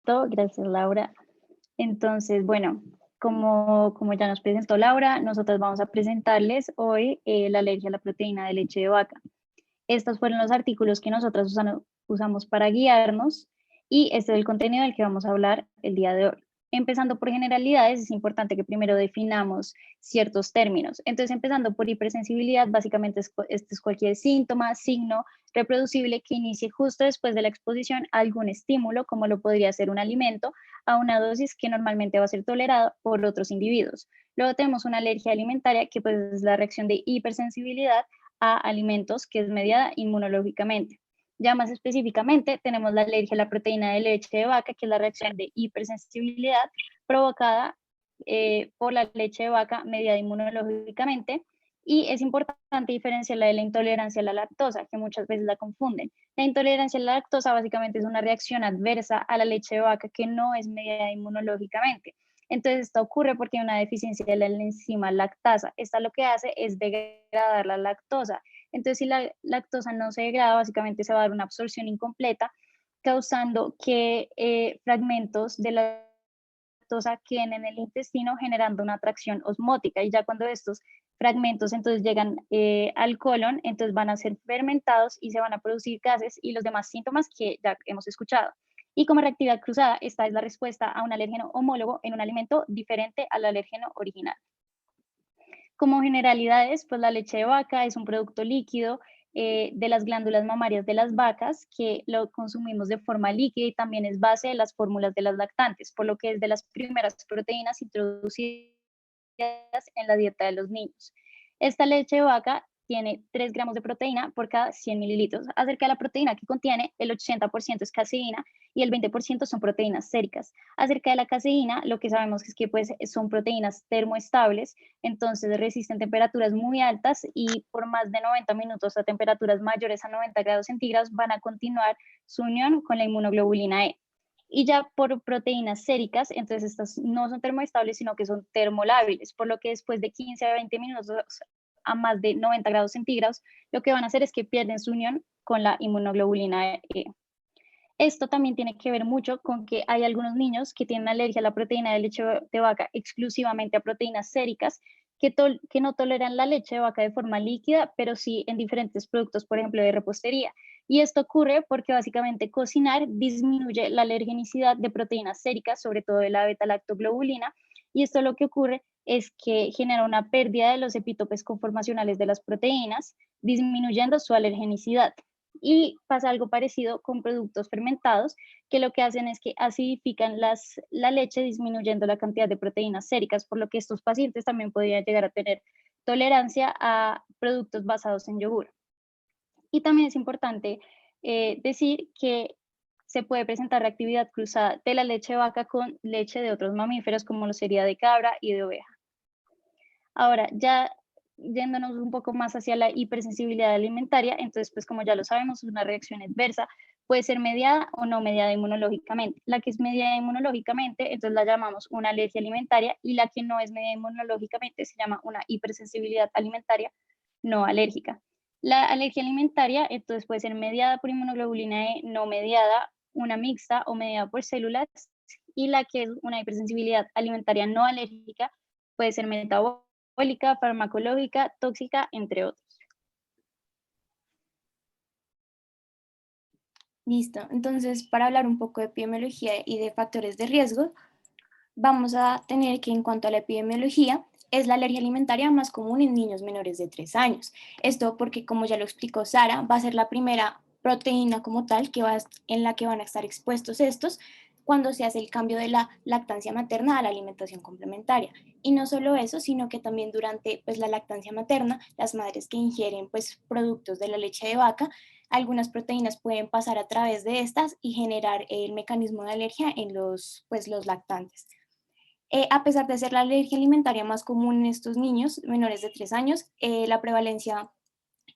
Listo, gracias Laura. Entonces, bueno, como ya nos presentó Laura, nosotros vamos a presentarles hoy la alergia a la proteína de leche de vaca. Estos fueron los artículos que nosotros usamos para guiarnos y este es el contenido del que vamos a hablar el día de hoy. Empezando por generalidades, es importante que primero definamos ciertos términos. Entonces, empezando por hipersensibilidad, básicamente este es cualquier síntoma, signo reproducible que inicie justo después de la exposición a algún estímulo, como lo podría ser un alimento, a una dosis que normalmente va a ser tolerada por otros individuos. Luego tenemos una alergia alimentaria, que pues es la reacción de hipersensibilidad a alimentos, que es mediada inmunológicamente. Ya más específicamente, tenemos la alergia a la proteína de leche de vaca, que es la reacción de hipersensibilidad provocada por la leche de vaca mediada inmunológicamente. Y es importante diferenciarla de la intolerancia a la lactosa, que muchas veces la confunden. La intolerancia a la lactosa básicamente es una reacción adversa a la leche de vaca que no es mediada inmunológicamente. Entonces, esto ocurre porque hay una deficiencia de la enzima lactasa. Esta lo que hace es degradar la lactosa. Entonces, si la lactosa no se degrada, básicamente se va a dar una absorción incompleta, causando que fragmentos de la lactosa queden en el intestino, generando una atracción osmótica. Y ya cuando estos fragmentos entonces llegan al colon, entonces van a ser fermentados y se van a producir gases y los demás síntomas que ya hemos escuchado. Y como reactividad cruzada, esta es la respuesta a un alérgeno homólogo en un alimento diferente al alérgeno original. Como generalidades, pues la leche de vaca es un producto líquido de las glándulas mamarias de las vacas que lo consumimos de forma líquida y también es base de las fórmulas de las lactantes, por lo que es de las primeras proteínas introducidas en la dieta de los niños. Esta leche de vaca tiene 3 gramos de proteína por cada 100 mililitros. Acerca de la proteína que contiene, el 80% es caseína y el 20% son proteínas séricas. Acerca de la caseína, lo que sabemos es que pues, son proteínas termoestables, entonces resisten temperaturas muy altas y por más de 90 minutos a temperaturas mayores a 90 grados centígrados van a continuar su unión con la inmunoglobulina E. Y ya por proteínas séricas, entonces estas no son termoestables, sino que son termolábiles, por lo que después de 15 a 20 minutos a más de 90 grados centígrados, lo que van a hacer es que pierden su unión con la inmunoglobulina E. Esto también tiene que ver mucho con que hay algunos niños que tienen alergia a la proteína de leche de vaca exclusivamente a proteínas séricas que no toleran la leche de vaca de forma líquida, pero sí en diferentes productos, por ejemplo, de repostería. Y esto ocurre porque básicamente cocinar disminuye la alergenicidad de proteínas séricas, sobre todo de la beta-lactoglobulina, y esto lo que ocurre es que genera una pérdida de los epítopes conformacionales de las proteínas, disminuyendo su alergenicidad. Y pasa algo parecido con productos fermentados, que lo que hacen es que acidifican la leche, disminuyendo la cantidad de proteínas séricas, por lo que estos pacientes también podrían llegar a tener tolerancia a productos basados en yogur. Y también es importante decir que se puede presentar reactividad cruzada de la leche de vaca con leche de otros mamíferos, como lo sería de cabra y de oveja. Ahora, ya yéndonos un poco más hacia la hipersensibilidad alimentaria, entonces, pues como ya lo sabemos, es una reacción adversa, puede ser mediada o no mediada inmunológicamente. La que es mediada inmunológicamente, entonces la llamamos una alergia alimentaria, y la que no es mediada inmunológicamente se llama una hipersensibilidad alimentaria no alérgica. La alergia alimentaria, entonces, puede ser mediada por inmunoglobulina E, no mediada, una mixta o mediada por células, y la que es una hipersensibilidad alimentaria no alérgica puede ser metabólica, farmacológica, tóxica, entre otros. Listo, entonces para hablar un poco de epidemiología y de factores de riesgo, vamos a tener que en cuanto a la epidemiología, es la alergia alimentaria más común en niños menores de 3 años. Esto porque, como ya lo explicó Sara, va a ser la primera proteína como tal en la que van a estar expuestos estos cuando se hace el cambio de la lactancia materna a la alimentación complementaria. Y no solo eso, sino que también durante pues, la lactancia materna, las madres que ingieren pues, productos de la leche de vaca, algunas proteínas pueden pasar a través de estas y generar el mecanismo de alergia en los lactantes. A pesar de ser la alergia alimentaria más común en estos niños menores de 3 años, la prevalencia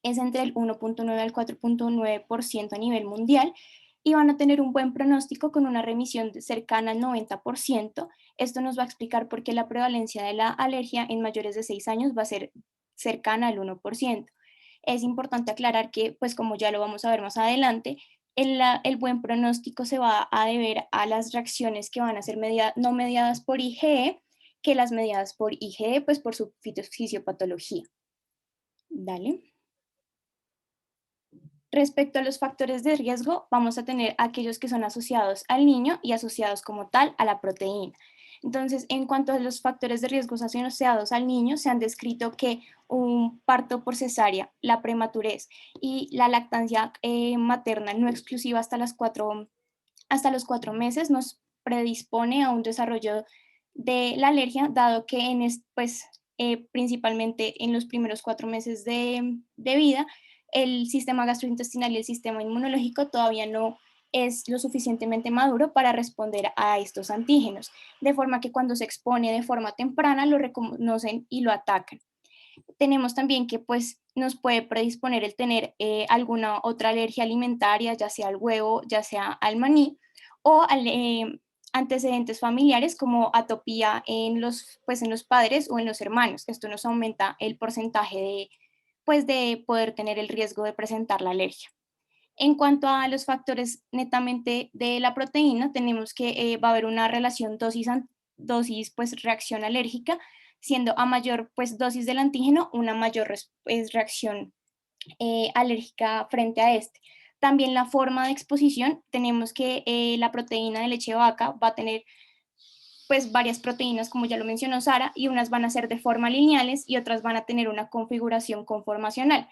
es entre el 1.9 al 4.9% a nivel mundial y van a tener un buen pronóstico con una remisión cercana al 90%. Esto nos va a explicar por qué la prevalencia de la alergia en mayores de 6 años va a ser cercana al 1%. Es importante aclarar que, pues como ya lo vamos a ver más adelante, El buen pronóstico se va a deber a las reacciones que van a ser no mediadas por IgE, que las mediadas por IgE, pues por su fisiopatología. Dale. Respecto a los factores de riesgo, vamos a tener aquellos que son asociados al niño y asociados como tal a la proteína. Entonces, en cuanto a los factores de riesgo asociados al niño, se han descrito que un parto por cesárea, la prematurez y la lactancia materna no exclusiva hasta los 4 meses nos predispone a un desarrollo de la alergia, dado que principalmente en los primeros 4 meses de vida, el sistema gastrointestinal y el sistema inmunológico todavía no es lo suficientemente maduro para responder a estos antígenos, de forma que cuando se expone de forma temprana lo reconocen y lo atacan. Tenemos también que pues nos puede predisponer el tener alguna otra alergia alimentaria, ya sea al huevo, ya sea al maní, o antecedentes familiares como atopía en los padres o en los hermanos. Esto nos aumenta el porcentaje de poder tener el riesgo de presentar la alergia. En cuanto a los factores netamente de la proteína, tenemos que va a haber una relación dosis pues, reacción alérgica, siendo a mayor pues, dosis del antígeno una mayor reacción alérgica frente a este. También la forma de exposición, tenemos que la proteína de leche de vaca va a tener pues varias proteínas, como ya lo mencionó Sara, y unas van a ser de forma lineales y otras van a tener una configuración conformacional.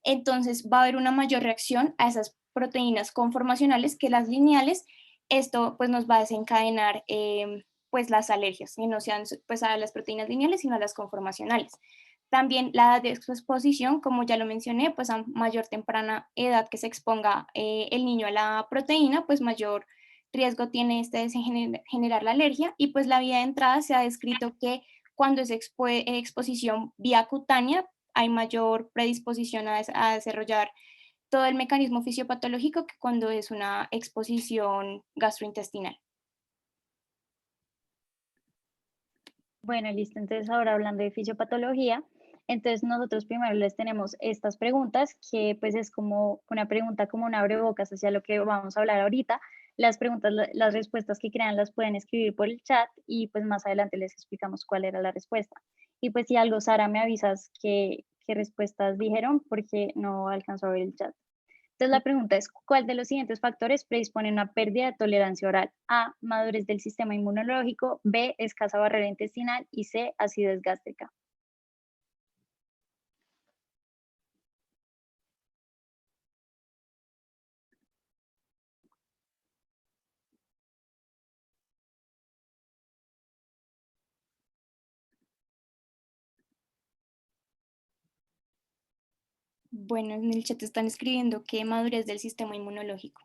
Entonces va a haber una mayor reacción a esas proteínas conformacionales que las lineales. Esto pues nos va a desencadenar pues las alergias, que no sean pues a las proteínas lineales, sino a las conformacionales. También la edad de exposición, como ya lo mencioné, pues a mayor temprana edad que se exponga el niño a la proteína, pues mayor riesgo tiene este de generar la alergia. Y pues la vía de entrada se ha descrito que cuando es exposición vía cutánea hay mayor predisposición a desarrollar todo el mecanismo fisiopatológico que cuando es una exposición gastrointestinal. Bueno, listo. Entonces, ahora hablando de fisiopatología, entonces nosotros primero les tenemos estas preguntas, que pues es como una pregunta, como un abrebocas hacia lo que vamos a hablar ahorita. Las preguntas, las respuestas que crean las pueden escribir por el chat y pues más adelante les explicamos cuál era la respuesta. Y pues si algo, Sara, me avisas qué respuestas dijeron porque no alcanzó a ver el chat. Entonces la pregunta es, ¿cuál de los siguientes factores predispone a una pérdida de tolerancia oral? A, madurez del sistema inmunológico, B, escasa barrera intestinal y C, acidez gástrica. Bueno, en el chat están escribiendo que madurez del sistema inmunológico.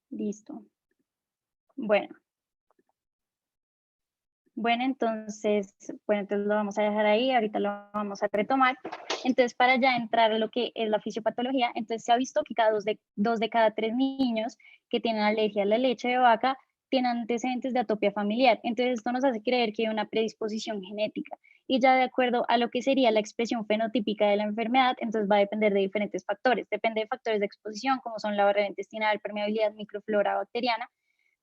Listo. Bueno. Bueno, entonces lo vamos a dejar ahí, ahorita lo vamos a retomar. Entonces, para ya entrar a lo que es la fisiopatología, entonces se ha visto que dos de cada 3 niños que tienen alergia a la leche de vaca tienen antecedentes de atopia familiar. Entonces, esto nos hace creer que hay una predisposición genética. Y ya de acuerdo a lo que sería la expresión fenotípica de la enfermedad, entonces va a depender de diferentes factores. Depende de factores de exposición, como son la barrera intestinal, permeabilidad, microflora bacteriana,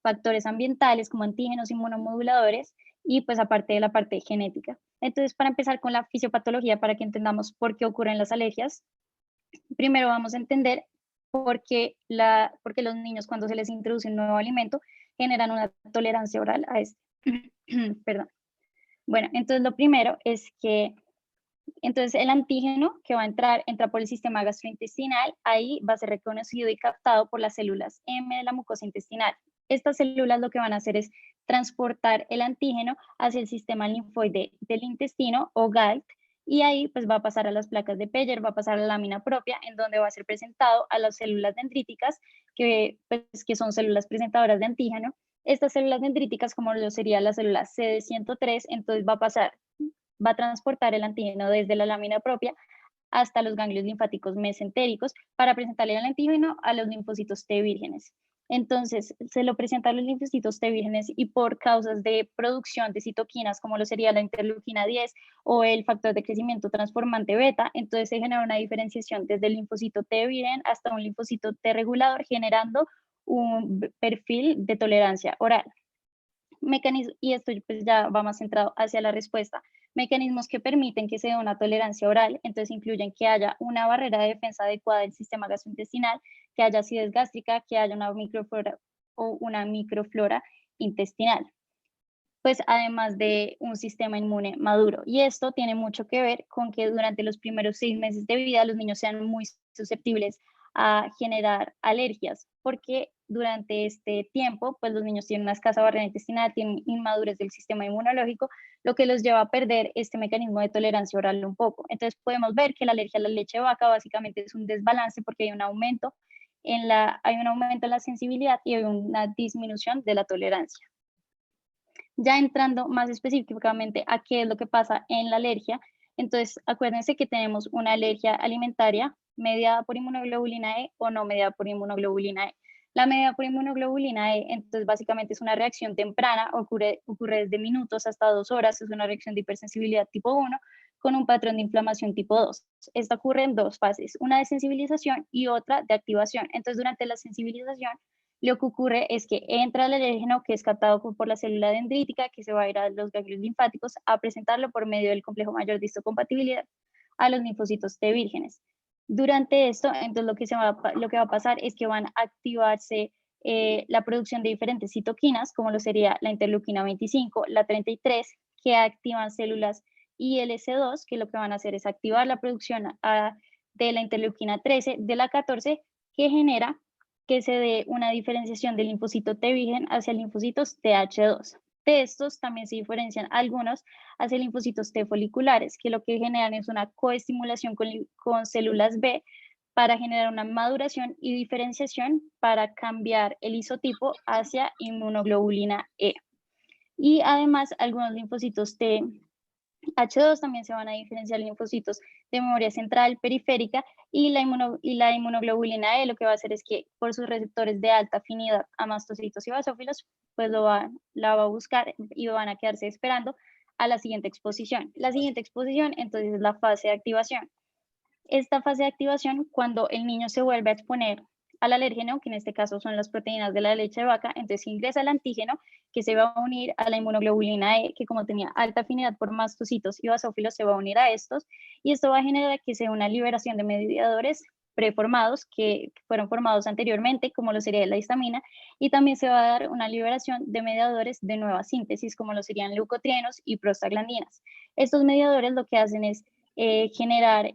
factores ambientales como antígenos inmunomoduladores y pues aparte de la parte genética. Entonces, para empezar con la fisiopatología, para que entendamos por qué ocurren las alergias, primero vamos a entender por qué los niños cuando se les introduce un nuevo alimento generan una tolerancia oral a este. Perdón. Bueno, entonces lo primero es que entonces el antígeno que va a entrar, entra por el sistema gastrointestinal, ahí va a ser reconocido y captado por las células M de la mucosa intestinal. Estas células lo que van a hacer es transportar el antígeno hacia el sistema linfoide del intestino o GALT y ahí pues va a pasar a las placas de Peyer, va a pasar a la lámina propia en donde va a ser presentado a las células dendríticas que son células presentadoras de antígeno. Estas células dendríticas, como lo sería la célula CD103, entonces va a transportar el antígeno desde la lámina propia hasta los ganglios linfáticos mesentéricos para presentarle el antígeno a los linfocitos T vírgenes. Entonces, se lo presenta a los linfocitos T vírgenes y por causas de producción de citoquinas, como lo sería la interleuquina 10 o el factor de crecimiento transformante beta, entonces se genera una diferenciación desde el linfocito T virgen hasta un linfocito T regulador, generando un perfil de tolerancia oral. Y esto pues ya va más centrado hacia la respuesta. Mecanismos que permiten que se dé una tolerancia oral, entonces incluyen que haya una barrera de defensa adecuada del sistema gastrointestinal, que haya acidez gástrica, que haya una microflora o una microflora intestinal, pues además de un sistema inmune maduro. Y esto tiene mucho que ver con que durante los primeros 6 meses de vida los niños sean muy susceptibles a generar alergias, porque durante este tiempo, pues los niños tienen una escasa barrera intestinal, tienen inmadurez del sistema inmunológico, lo que los lleva a perder este mecanismo de tolerancia oral un poco. Entonces podemos ver que la alergia a la leche de vaca básicamente es un desbalance porque hay un aumento hay un aumento en la sensibilidad y hay una disminución de la tolerancia. Ya entrando más específicamente a qué es lo que pasa en la alergia, entonces acuérdense que tenemos una alergia alimentaria mediada por inmunoglobulina E o no mediada por inmunoglobulina E. La mediada por inmunoglobulina E, entonces básicamente es una reacción temprana, ocurre desde minutos hasta 2 horas, es una reacción de hipersensibilidad tipo 1 con un patrón de inflamación tipo 2. Esta ocurre en 2 fases, una de sensibilización y otra de activación. Entonces durante la sensibilización lo que ocurre es que entra el alérgeno que es captado por la célula dendrítica, que se va a ir a los ganglios linfáticos a presentarlo por medio del complejo mayor de histocompatibilidad a los linfocitos T vírgenes. Durante esto, entonces lo que va a pasar es que van a activarse la producción de diferentes citoquinas, como lo sería la interleuquina 25, la 33, que activan células ILC2, que lo que van a hacer es activar la producción de la interleuquina 13, de la 14, que genera que se dé una diferenciación del linfocito T virgen hacia linfocitos TH2. De estos también se diferencian algunos hacia linfocitos T foliculares, que lo que generan es una coestimulación con células B para generar una maduración y diferenciación para cambiar el isotipo hacia inmunoglobulina E. Y además, algunos linfocitos T H2 también se van a diferenciar linfocitos de memoria central periférica y la inmunoglobulina E lo que va a hacer es que por sus receptores de alta afinidad a mastocitos y basófilos, pues la va a buscar y van a quedarse esperando a la siguiente exposición. La siguiente exposición entonces es la fase de activación. Esta fase de activación, cuando el niño se vuelve a exponer al alérgeno, que en este caso son las proteínas de la leche de vaca, entonces ingresa el antígeno que se va a unir a la inmunoglobulina E, que como tenía alta afinidad por mastocitos y basófilos, se va a unir a estos, y esto va a generar que sea una liberación de mediadores preformados que fueron formados anteriormente, como lo sería la histamina, y también se va a dar una liberación de mediadores de nueva síntesis, como lo serían leucotrienos y prostaglandinas. Estos mediadores lo que hacen es generar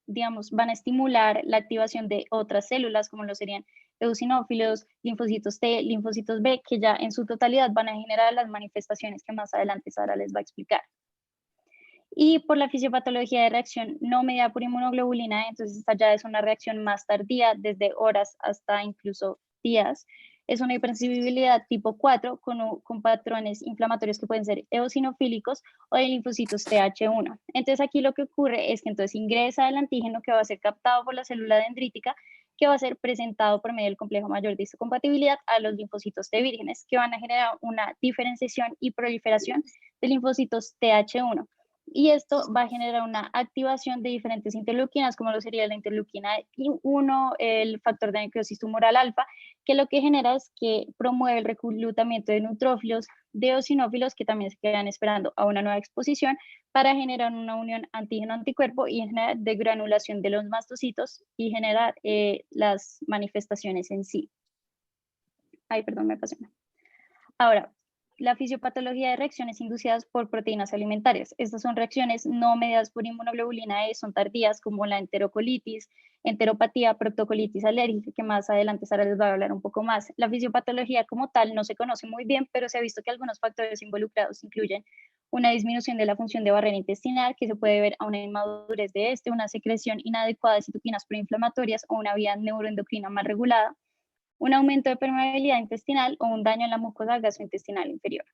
digamos, van a estimular la activación de otras células, como lo serían eosinófilos, linfocitos T, linfocitos B, que ya en su totalidad van a generar las manifestaciones que más adelante Sara les va a explicar. Y por la fisiopatología de reacción no mediada por inmunoglobulina, entonces esta ya es una reacción más tardía, desde horas hasta incluso días. Es una hipersensibilidad tipo 4 con patrones inflamatorios que pueden ser eosinofílicos o de linfocitos TH1. Entonces aquí lo que ocurre es que entonces ingresa el antígeno que va a ser captado por la célula dendrítica, que va a ser presentado por medio del complejo mayor de histocompatibilidad a los linfocitos T vírgenes, que van a generar una diferenciación y proliferación de linfocitos TH1. Y esto va a generar una activación de diferentes interleuquinas, como lo sería la interleuquina 1, el factor de necrosis tumoral alfa, que lo que genera es que promueve el reclutamiento de neutrófilos, de eosinófilos, que también se quedan esperando a una nueva exposición, para generar una unión antígeno-anticuerpo y generar degranulación de los mastocitos y generar las manifestaciones en sí. Ay, perdón, me pasé. Ahora, la fisiopatología de reacciones inducidas por proteínas alimentarias. Estas son reacciones no mediadas por inmunoglobulina E, son tardías como la enterocolitis, enteropatía, proctocolitis alérgica, que más adelante Sara les va a hablar un poco más. La fisiopatología como tal no se conoce muy bien, pero se ha visto que algunos factores involucrados incluyen una disminución de la función de barrera intestinal, que se puede ver a una inmadurez de una secreción inadecuada de citoquinas proinflamatorias o una vía neuroendocrina más regulada, un aumento de permeabilidad intestinal o un daño en la mucosa gastrointestinal inferior.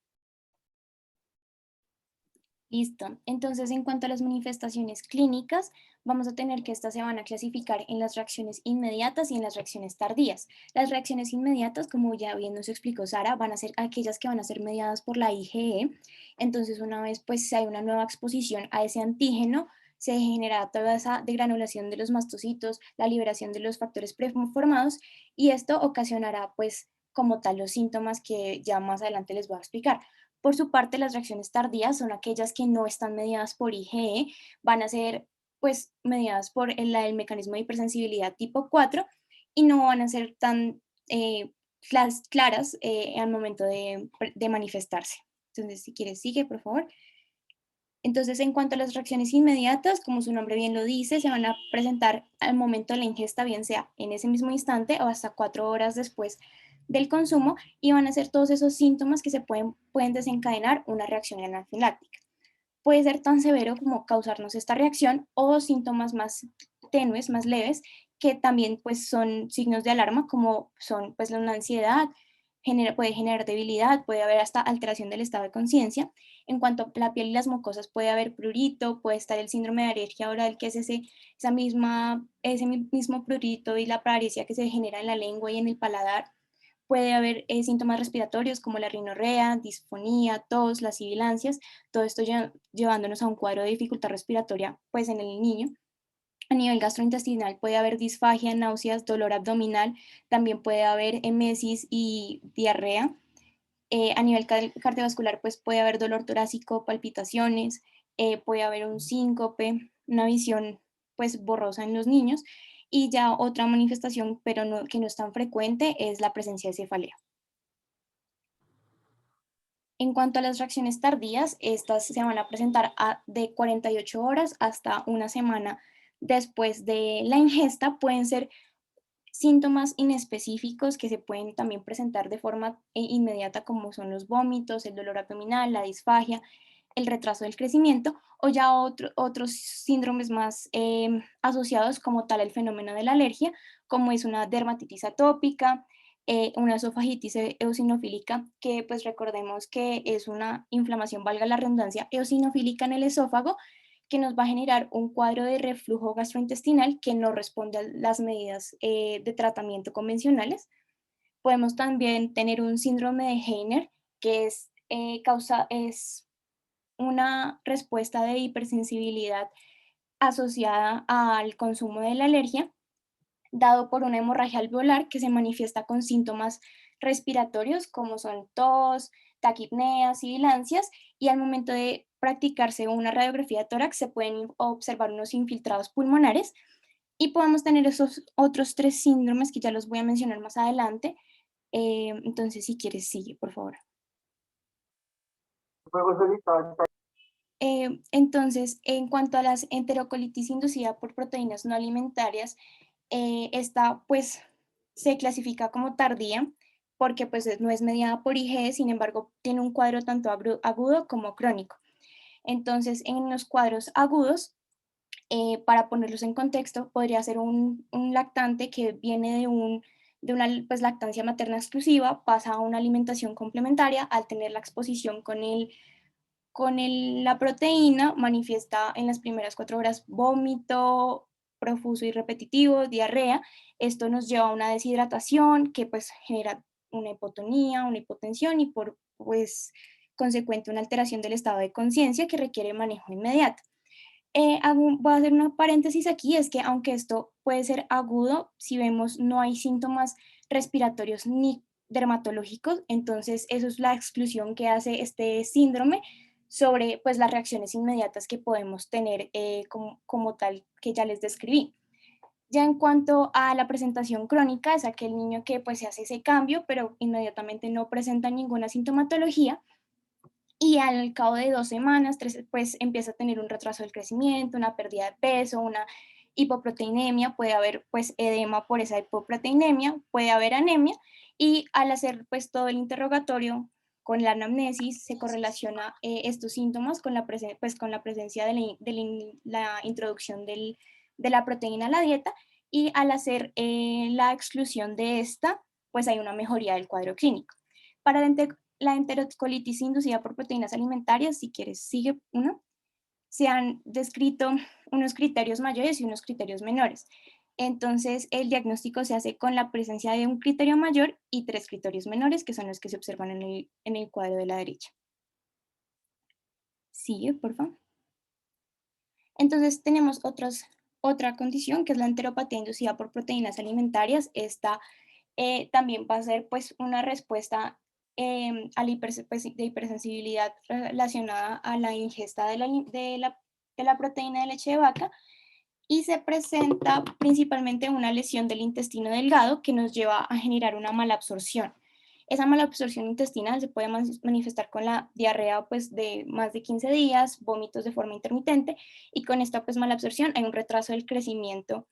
Listo. Entonces, en cuanto a las manifestaciones clínicas, vamos a tener que estas se van a clasificar en las reacciones inmediatas y en las reacciones tardías. Las reacciones inmediatas, como ya bien nos explicó Sara, van a ser aquellas que van a ser mediadas por la IgE. Entonces, una vez pues si hay una nueva exposición a ese antígeno, se genera toda esa degranulación de los mastocitos, la liberación de los factores preformados y esto ocasionará pues como tal los síntomas que ya más adelante les voy a explicar. Por su parte, las reacciones tardías son aquellas que no están mediadas por IgE, van a ser pues mediadas por el mecanismo de hipersensibilidad tipo 4 y no van a ser tan claras al momento de manifestarse. Entonces, si quieres, sigue, por favor. Entonces, en cuanto a las reacciones inmediatas, como su nombre bien lo dice, se van a presentar al momento de la ingesta, bien sea en ese mismo instante o hasta 4 horas después del consumo, y van a ser todos esos síntomas que pueden desencadenar una reacción anafiláctica. Puede ser tan severo como causarnos esta reacción o síntomas más tenues, más leves, que también pues son signos de alarma, como son pues la ansiedad, puede generar debilidad, puede haber hasta alteración del estado de conciencia. En cuanto a la piel y las mucosas, puede haber prurito, puede estar el síndrome de alergia oral, que es ese mismo prurito y la paresia que se genera en la lengua y en el paladar. Puede haber síntomas respiratorios como la rinorrea, disfonía, tos, las sibilancias, todo esto llevándonos a un cuadro de dificultad respiratoria pues en el niño. A nivel gastrointestinal puede haber disfagia, náuseas, dolor abdominal, también puede haber emesis y diarrea. A nivel cardiovascular pues puede haber dolor torácico, palpitaciones, puede haber un síncope, una visión pues borrosa en los niños y ya otra manifestación, pero que no es tan frecuente, es la presencia de cefalea. En cuanto a las reacciones tardías, estas se van a presentar de 48 horas hasta una semana después de la ingesta. Pueden ser síntomas inespecíficos que se pueden también presentar de forma inmediata, como son los vómitos, el dolor abdominal, la disfagia, el retraso del crecimiento, o ya otros síndromes más asociados como tal el fenómeno de la alergia, como es una dermatitis atópica, una esofagitis eosinofílica, que pues recordemos que es una inflamación, valga la redundancia, eosinofílica en el esófago, que nos va a generar un cuadro de reflujo gastrointestinal que no responde a las medidas de tratamiento convencionales. Podemos también tener un síndrome de Heiner, que es una respuesta de hipersensibilidad asociada al consumo de la alergia, dado por una hemorragia alveolar que se manifiesta con síntomas respiratorios como son tos, taquipneas, sibilancias, y al momento de practicarse una radiografía de tórax se pueden observar unos infiltrados pulmonares y podemos tener esos otros 3 síndromes que ya los voy a mencionar más adelante. Entonces, si quieres, sigue, por favor. Entonces, en cuanto a las enterocolitis inducida por proteínas no alimentarias, esta pues se clasifica como tardía porque pues no es mediada por IgE, sin embargo tiene un cuadro tanto agudo como crónico. Entonces, en los cuadros agudos, para ponerlos en contexto, podría ser un lactante que viene de una pues, lactancia materna exclusiva, pasa a una alimentación complementaria al tener la exposición la proteína, manifiesta en las primeras 4 horas vómito profuso y repetitivo, diarrea. Esto nos lleva a una deshidratación que pues genera una hipotonía, una hipotensión y por pues consecuente una alteración del estado de conciencia que requiere manejo inmediato. Voy a hacer una paréntesis aquí, es que aunque esto puede ser agudo, si vemos no hay síntomas respiratorios ni dermatológicos, entonces eso es la exclusión que hace este síndrome sobre pues las reacciones inmediatas que podemos tener como tal que ya les describí. Ya en cuanto a la presentación crónica, es aquel niño que pues se hace ese cambio, pero inmediatamente no presenta ninguna sintomatología y al cabo de 2 semanas, pues empieza a tener un retraso del crecimiento, una pérdida de peso, una hipoproteinemia, puede haber pues edema por esa hipoproteinemia, puede haber anemia y al hacer pues todo el interrogatorio con la anamnesis se correlaciona estos síntomas con pues, con la presencia la introducción de la proteína a la dieta y al hacer la exclusión de esta pues hay una mejoría del cuadro clínico. Para la enterocolitis inducida por proteínas alimentarias, si quieres, sigue uno, se han descrito unos criterios mayores y unos criterios menores. Entonces, el diagnóstico se hace con la presencia de un criterio mayor y 3 criterios menores, que son los que se observan en el cuadro de la derecha. Sigue, por favor. Entonces, tenemos otra condición, que es la enteropatía inducida por proteínas alimentarias. Esta también va a ser pues, una respuesta a la de hipersensibilidad relacionada a la ingesta de la proteína de leche de vaca, y se presenta principalmente una lesión del intestino delgado que nos lleva a generar una mala absorción. Esa mala absorción intestinal se puede manifestar con la diarrea pues, de más de 15 días, vómitos de forma intermitente, y con esta pues, mala absorción hay un retraso del crecimiento.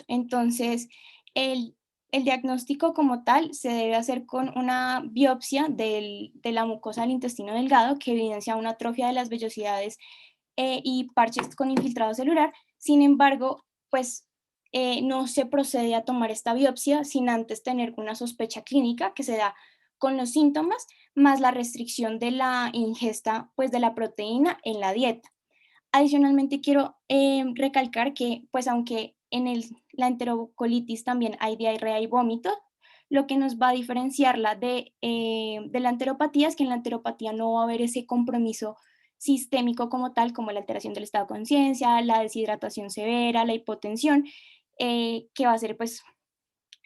Entonces, el diagnóstico como tal se debe hacer con una biopsia de la mucosa del intestino delgado que evidencia una atrofia de las vellosidades y parches con infiltrado celular. Sin embargo, pues no se procede a tomar esta biopsia sin antes tener una sospecha clínica que se da con los síntomas más la restricción de la ingesta pues, de la proteína en la dieta. Adicionalmente, quiero recalcar que, pues aunque en la enterocolitis también hay diarrea y vómito, lo que nos va a diferenciarla de la enteropatía es que en la enteropatía no va a haber ese compromiso sistémico como tal, como la alteración del estado de conciencia, la deshidratación severa, la hipotensión, que va a ser, pues,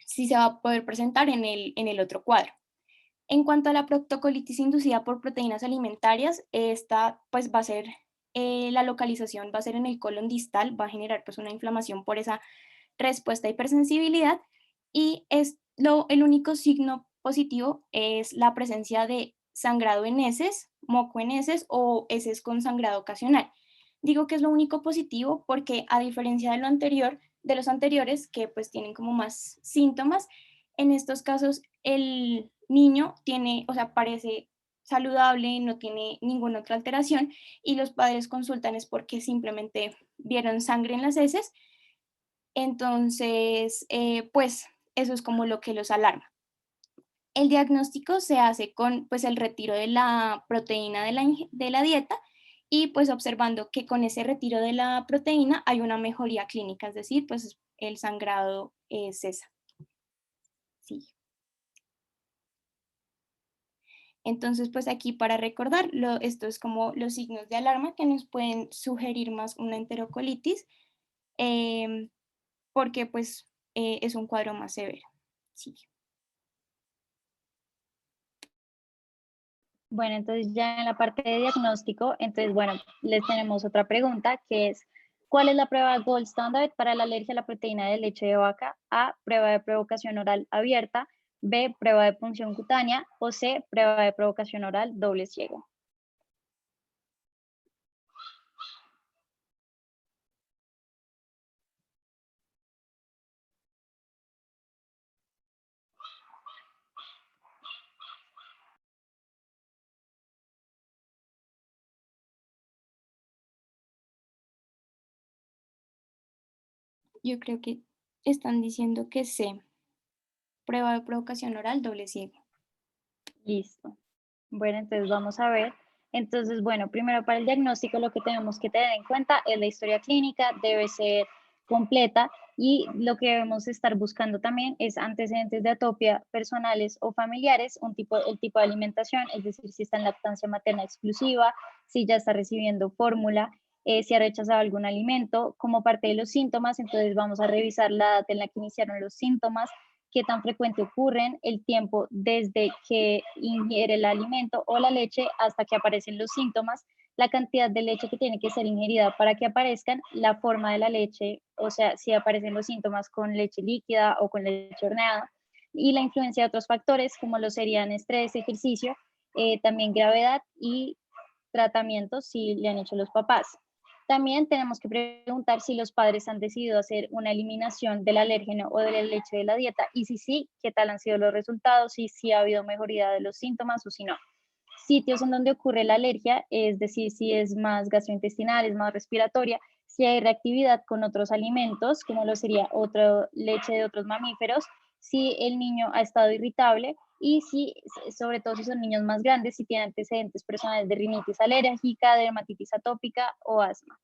sí se va a poder presentar en el otro cuadro. En cuanto a la proctocolitis inducida por proteínas alimentarias, esta pues va a ser, la localización va a ser en el colon distal, va a generar pues una inflamación por esa respuesta a hipersensibilidad, y el único signo positivo es la presencia de sangrado en heces, moco en heces o heces con sangrado ocasional. Digo que es lo único positivo porque, a diferencia de los anteriores que pues tienen como más síntomas, en estos casos el niño tiene, o sea, parece saludable, no tiene ninguna otra alteración, y los padres consultan es porque simplemente vieron sangre en las heces. Entonces, pues eso es como lo que los alarma. El diagnóstico se hace con pues, el retiro de la proteína de la dieta, y pues observando que con ese retiro de la proteína hay una mejoría clínica, es decir, pues el sangrado cesa. Sí. Entonces, pues aquí para recordar, esto es como los signos de alarma que nos pueden sugerir más una enterocolitis, porque pues es un cuadro más severo. Sí. Bueno, entonces ya en la parte de diagnóstico, entonces bueno, les tenemos otra pregunta que es, ¿cuál es la prueba gold standard para la alergia a la proteína de leche de vaca? A, prueba de provocación oral abierta, B, prueba de punción cutánea o C, prueba de provocación oral doble ciego. Yo creo que están diciendo que C, prueba de provocación oral doble ciego. Listo. Bueno, entonces vamos a ver. Entonces, bueno, primero para el diagnóstico lo que tenemos que tener en cuenta es la historia clínica, debe ser completa, y lo que debemos estar buscando también es antecedentes de atopia personales o familiares, el tipo de alimentación, es decir, si está en lactancia materna exclusiva, si ya está recibiendo fórmula, si ha rechazado algún alimento. Como parte de los síntomas, entonces vamos a revisar la data en la que iniciaron los síntomas, qué tan frecuente ocurren, el tiempo desde que ingiere el alimento o la leche hasta que aparecen los síntomas, la cantidad de leche que tiene que ser ingerida para que aparezcan, la forma de la leche, o sea, si aparecen los síntomas con leche líquida o con leche horneada, y la influencia de otros factores como lo serían estrés, ejercicio, también gravedad y tratamientos si le han hecho los papás. También tenemos que preguntar si los padres han decidido hacer una eliminación del alérgeno o de la leche de la dieta, y si sí, qué tal han sido los resultados, si ha habido mejoría de los síntomas o si no. Sitios en donde ocurre la alergia, es decir, si es más gastrointestinal, es más respiratoria, si hay reactividad con otros alimentos, como lo sería otra leche de otros mamíferos, si el niño ha estado irritable y si, sobre todo si son niños más grandes, si tienen antecedentes personales de rinitis alérgica, dermatitis atópica o asma.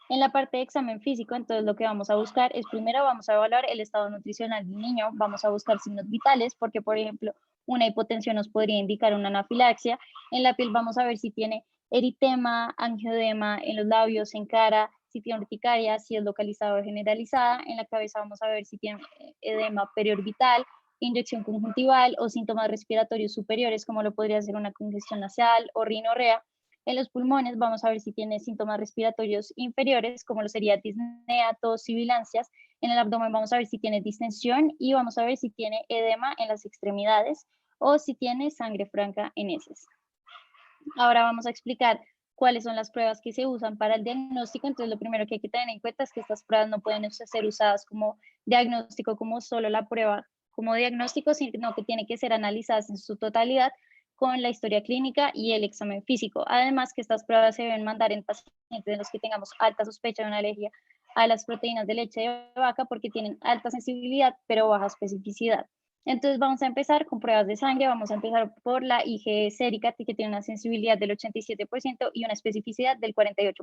En la parte de examen físico, entonces lo que vamos a buscar es primero vamos a evaluar el estado nutricional del niño, vamos a buscar signos vitales, porque por ejemplo una hipotensión nos podría indicar una anafilaxia. En la piel vamos a ver si tiene eritema, angioedema en los labios, en cara, si tiene urticaria, si es localizada o generalizada. En la cabeza vamos a ver si tiene edema periorbital, inyección conjuntival o síntomas respiratorios superiores, como lo podría ser una congestión nasal o rinorrea. En los pulmones vamos a ver si tiene síntomas respiratorios inferiores, como lo sería disnea, tos, sibilancias. En el abdomen vamos a ver si tiene distensión y vamos a ver si tiene edema en las extremidades o si tiene sangre franca en heces. Ahora vamos a explicar cuáles son las pruebas que se usan para el diagnóstico. Entonces, lo primero que hay que tener en cuenta es que estas pruebas no pueden ser usadas como diagnóstico, como solo la prueba como diagnóstico, sino que tienen que ser analizadas en su totalidad con la historia clínica y el examen físico. Además, que estas pruebas se deben mandar en pacientes en los que tengamos alta sospecha de una alergia a las proteínas de leche de vaca porque tienen alta sensibilidad pero baja especificidad. Entonces vamos a empezar con pruebas de sangre, vamos a empezar por la IgE sérica, que tiene una sensibilidad del 87% y una especificidad del 48%.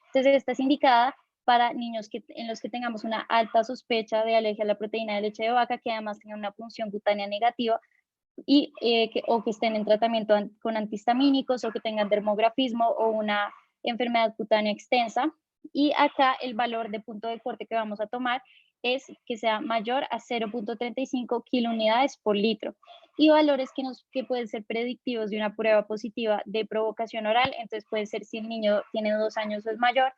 Entonces esta es indicada para niños en los que tengamos una alta sospecha de alergia a la proteína de leche de vaca, que además tengan una punción cutánea negativa y, o que estén en tratamiento con antihistamínicos o que tengan dermografismo o una enfermedad cutánea extensa. Y acá el valor de punto de corte que vamos a tomar es que sea mayor a 0.35 kilounidades por litro. Y valores que pueden ser predictivos de una prueba positiva de provocación oral. Entonces puede ser, si el niño tiene 2 años o es mayor,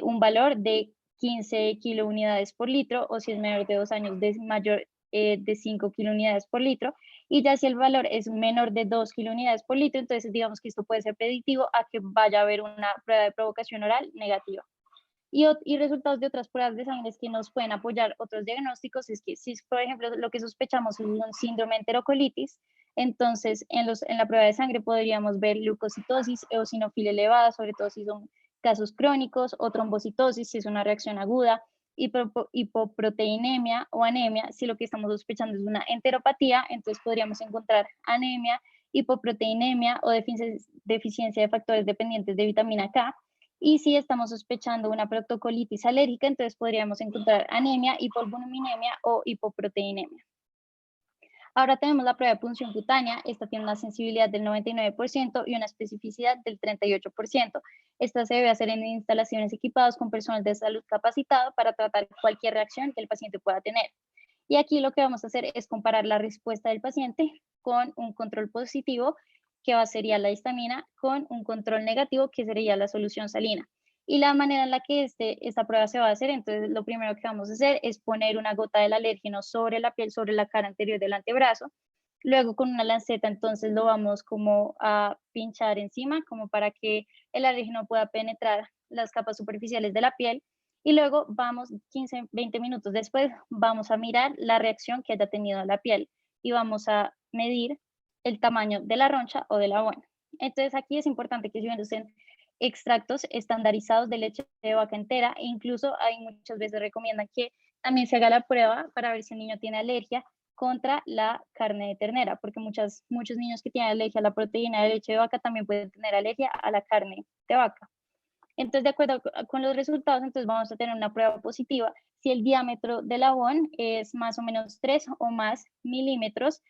un valor de 15 kilounidades por litro, o si es menor de 2 años, de mayor de 5 kilounidades por litro. Y ya si el valor es menor de 2 kilounidades por litro, entonces digamos que esto puede ser predictivo a que vaya a haber una prueba de provocación oral negativa. Y resultados de otras pruebas de sangre que nos pueden apoyar otros diagnósticos es que si, por ejemplo, lo que sospechamos es un síndrome de enterocolitis, entonces en la prueba de sangre podríamos ver leucocitosis, eosinofilia elevada, sobre todo si son casos crónicos, o trombocitosis, si es una reacción aguda, hipoproteinemia o anemia, si lo que estamos sospechando es una enteropatía, entonces podríamos encontrar anemia, hipoproteinemia o deficiencia de factores dependientes de vitamina K. Y si estamos sospechando una proctocolitis alérgica, entonces podríamos encontrar anemia, hipoalbuminemia o hipoproteinemia. Ahora tenemos la prueba de punción cutánea. Esta tiene una sensibilidad del 99% y una especificidad del 38%. Esta se debe hacer en instalaciones equipadas con personal de salud capacitado para tratar cualquier reacción que el paciente pueda tener. Y aquí lo que vamos a hacer es comparar la respuesta del paciente con un control positivo, que sería la histamina, con un control negativo, que sería la solución salina. Y la manera en la que esta prueba se va a hacer, entonces lo primero que vamos a hacer es poner una gota del alérgeno sobre la piel, sobre la cara anterior del antebrazo. Luego con una lanceta entonces lo vamos como a pinchar encima, como para que el alérgeno pueda penetrar las capas superficiales de la piel. Y luego vamos 15, 20 minutos después, vamos a mirar la reacción que haya tenido la piel y vamos a medir el tamaño de la roncha o de la boina. Entonces aquí es importante que se usen extractos estandarizados de leche de vaca entera, e incluso hay muchas veces recomiendan que también se haga la prueba para ver si el niño tiene alergia contra la carne de ternera, porque muchos niños que tienen alergia a la proteína de leche de vaca también pueden tener alergia a la carne de vaca. Entonces, de acuerdo con los resultados, entonces vamos a tener una prueba positiva si el diámetro del abón es más o menos 3 o más milímetros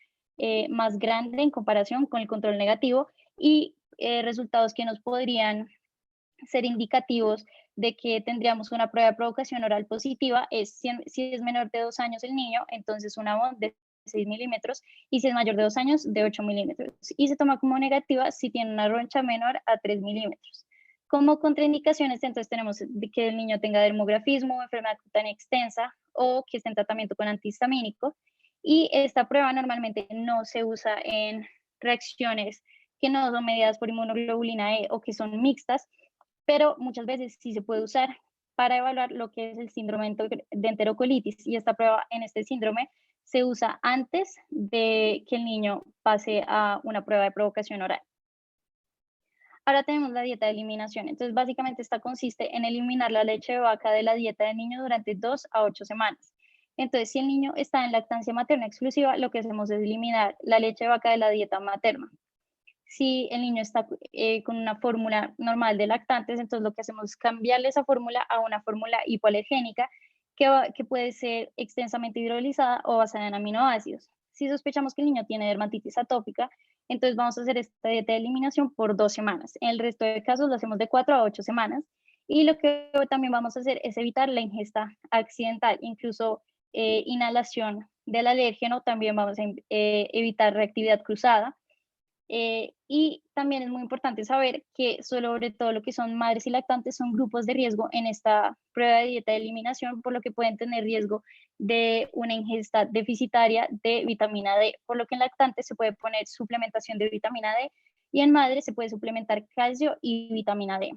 más grande en comparación con el control negativo, y resultados que nos podrían ser indicativos de que tendríamos una prueba de provocación oral positiva es si es menor de 2 años el niño, entonces un abón de 6 milímetros, y si es mayor de 2 años, de 8 milímetros. Y se toma como negativa si tiene una roncha menor a 3 milímetros. Como contraindicaciones, entonces tenemos que el niño tenga dermografismo, enfermedad cutánea extensa o que esté en tratamiento con antihistamínico. Y esta prueba normalmente no se usa en reacciones que no son mediadas por inmunoglobulina E o que son mixtas, pero muchas veces sí se puede usar para evaluar lo que es el síndrome de enterocolitis. Y esta prueba en este síndrome se usa antes de que el niño pase a una prueba de provocación oral. Ahora tenemos la dieta de eliminación. Entonces, básicamente esta consiste en eliminar la leche de vaca de la dieta del niño durante 2 a 8 semanas. Entonces, si el niño está en lactancia materna exclusiva, lo que hacemos es eliminar la leche de vaca de la dieta materna. Si el niño está con una fórmula normal de lactantes, entonces lo que hacemos es cambiarle esa fórmula a una fórmula hipoalergénica que puede ser extensamente hidrolizada o basada en aminoácidos. Si sospechamos que el niño tiene dermatitis atópica, entonces vamos a hacer esta dieta de eliminación por 2 semanas. En el resto de casos lo hacemos de 4 a 8 semanas. Y lo que también vamos a hacer es evitar la ingesta accidental, incluso inhalación del alérgeno, también vamos a evitar reactividad cruzada. Y también es muy importante saber que sobre todo lo que son madres y lactantes son grupos de riesgo en esta prueba de dieta de eliminación, por lo que pueden tener riesgo de una ingesta deficitaria de vitamina D, por lo que en lactantes se puede poner suplementación de vitamina D y en madres se puede suplementar calcio y vitamina D.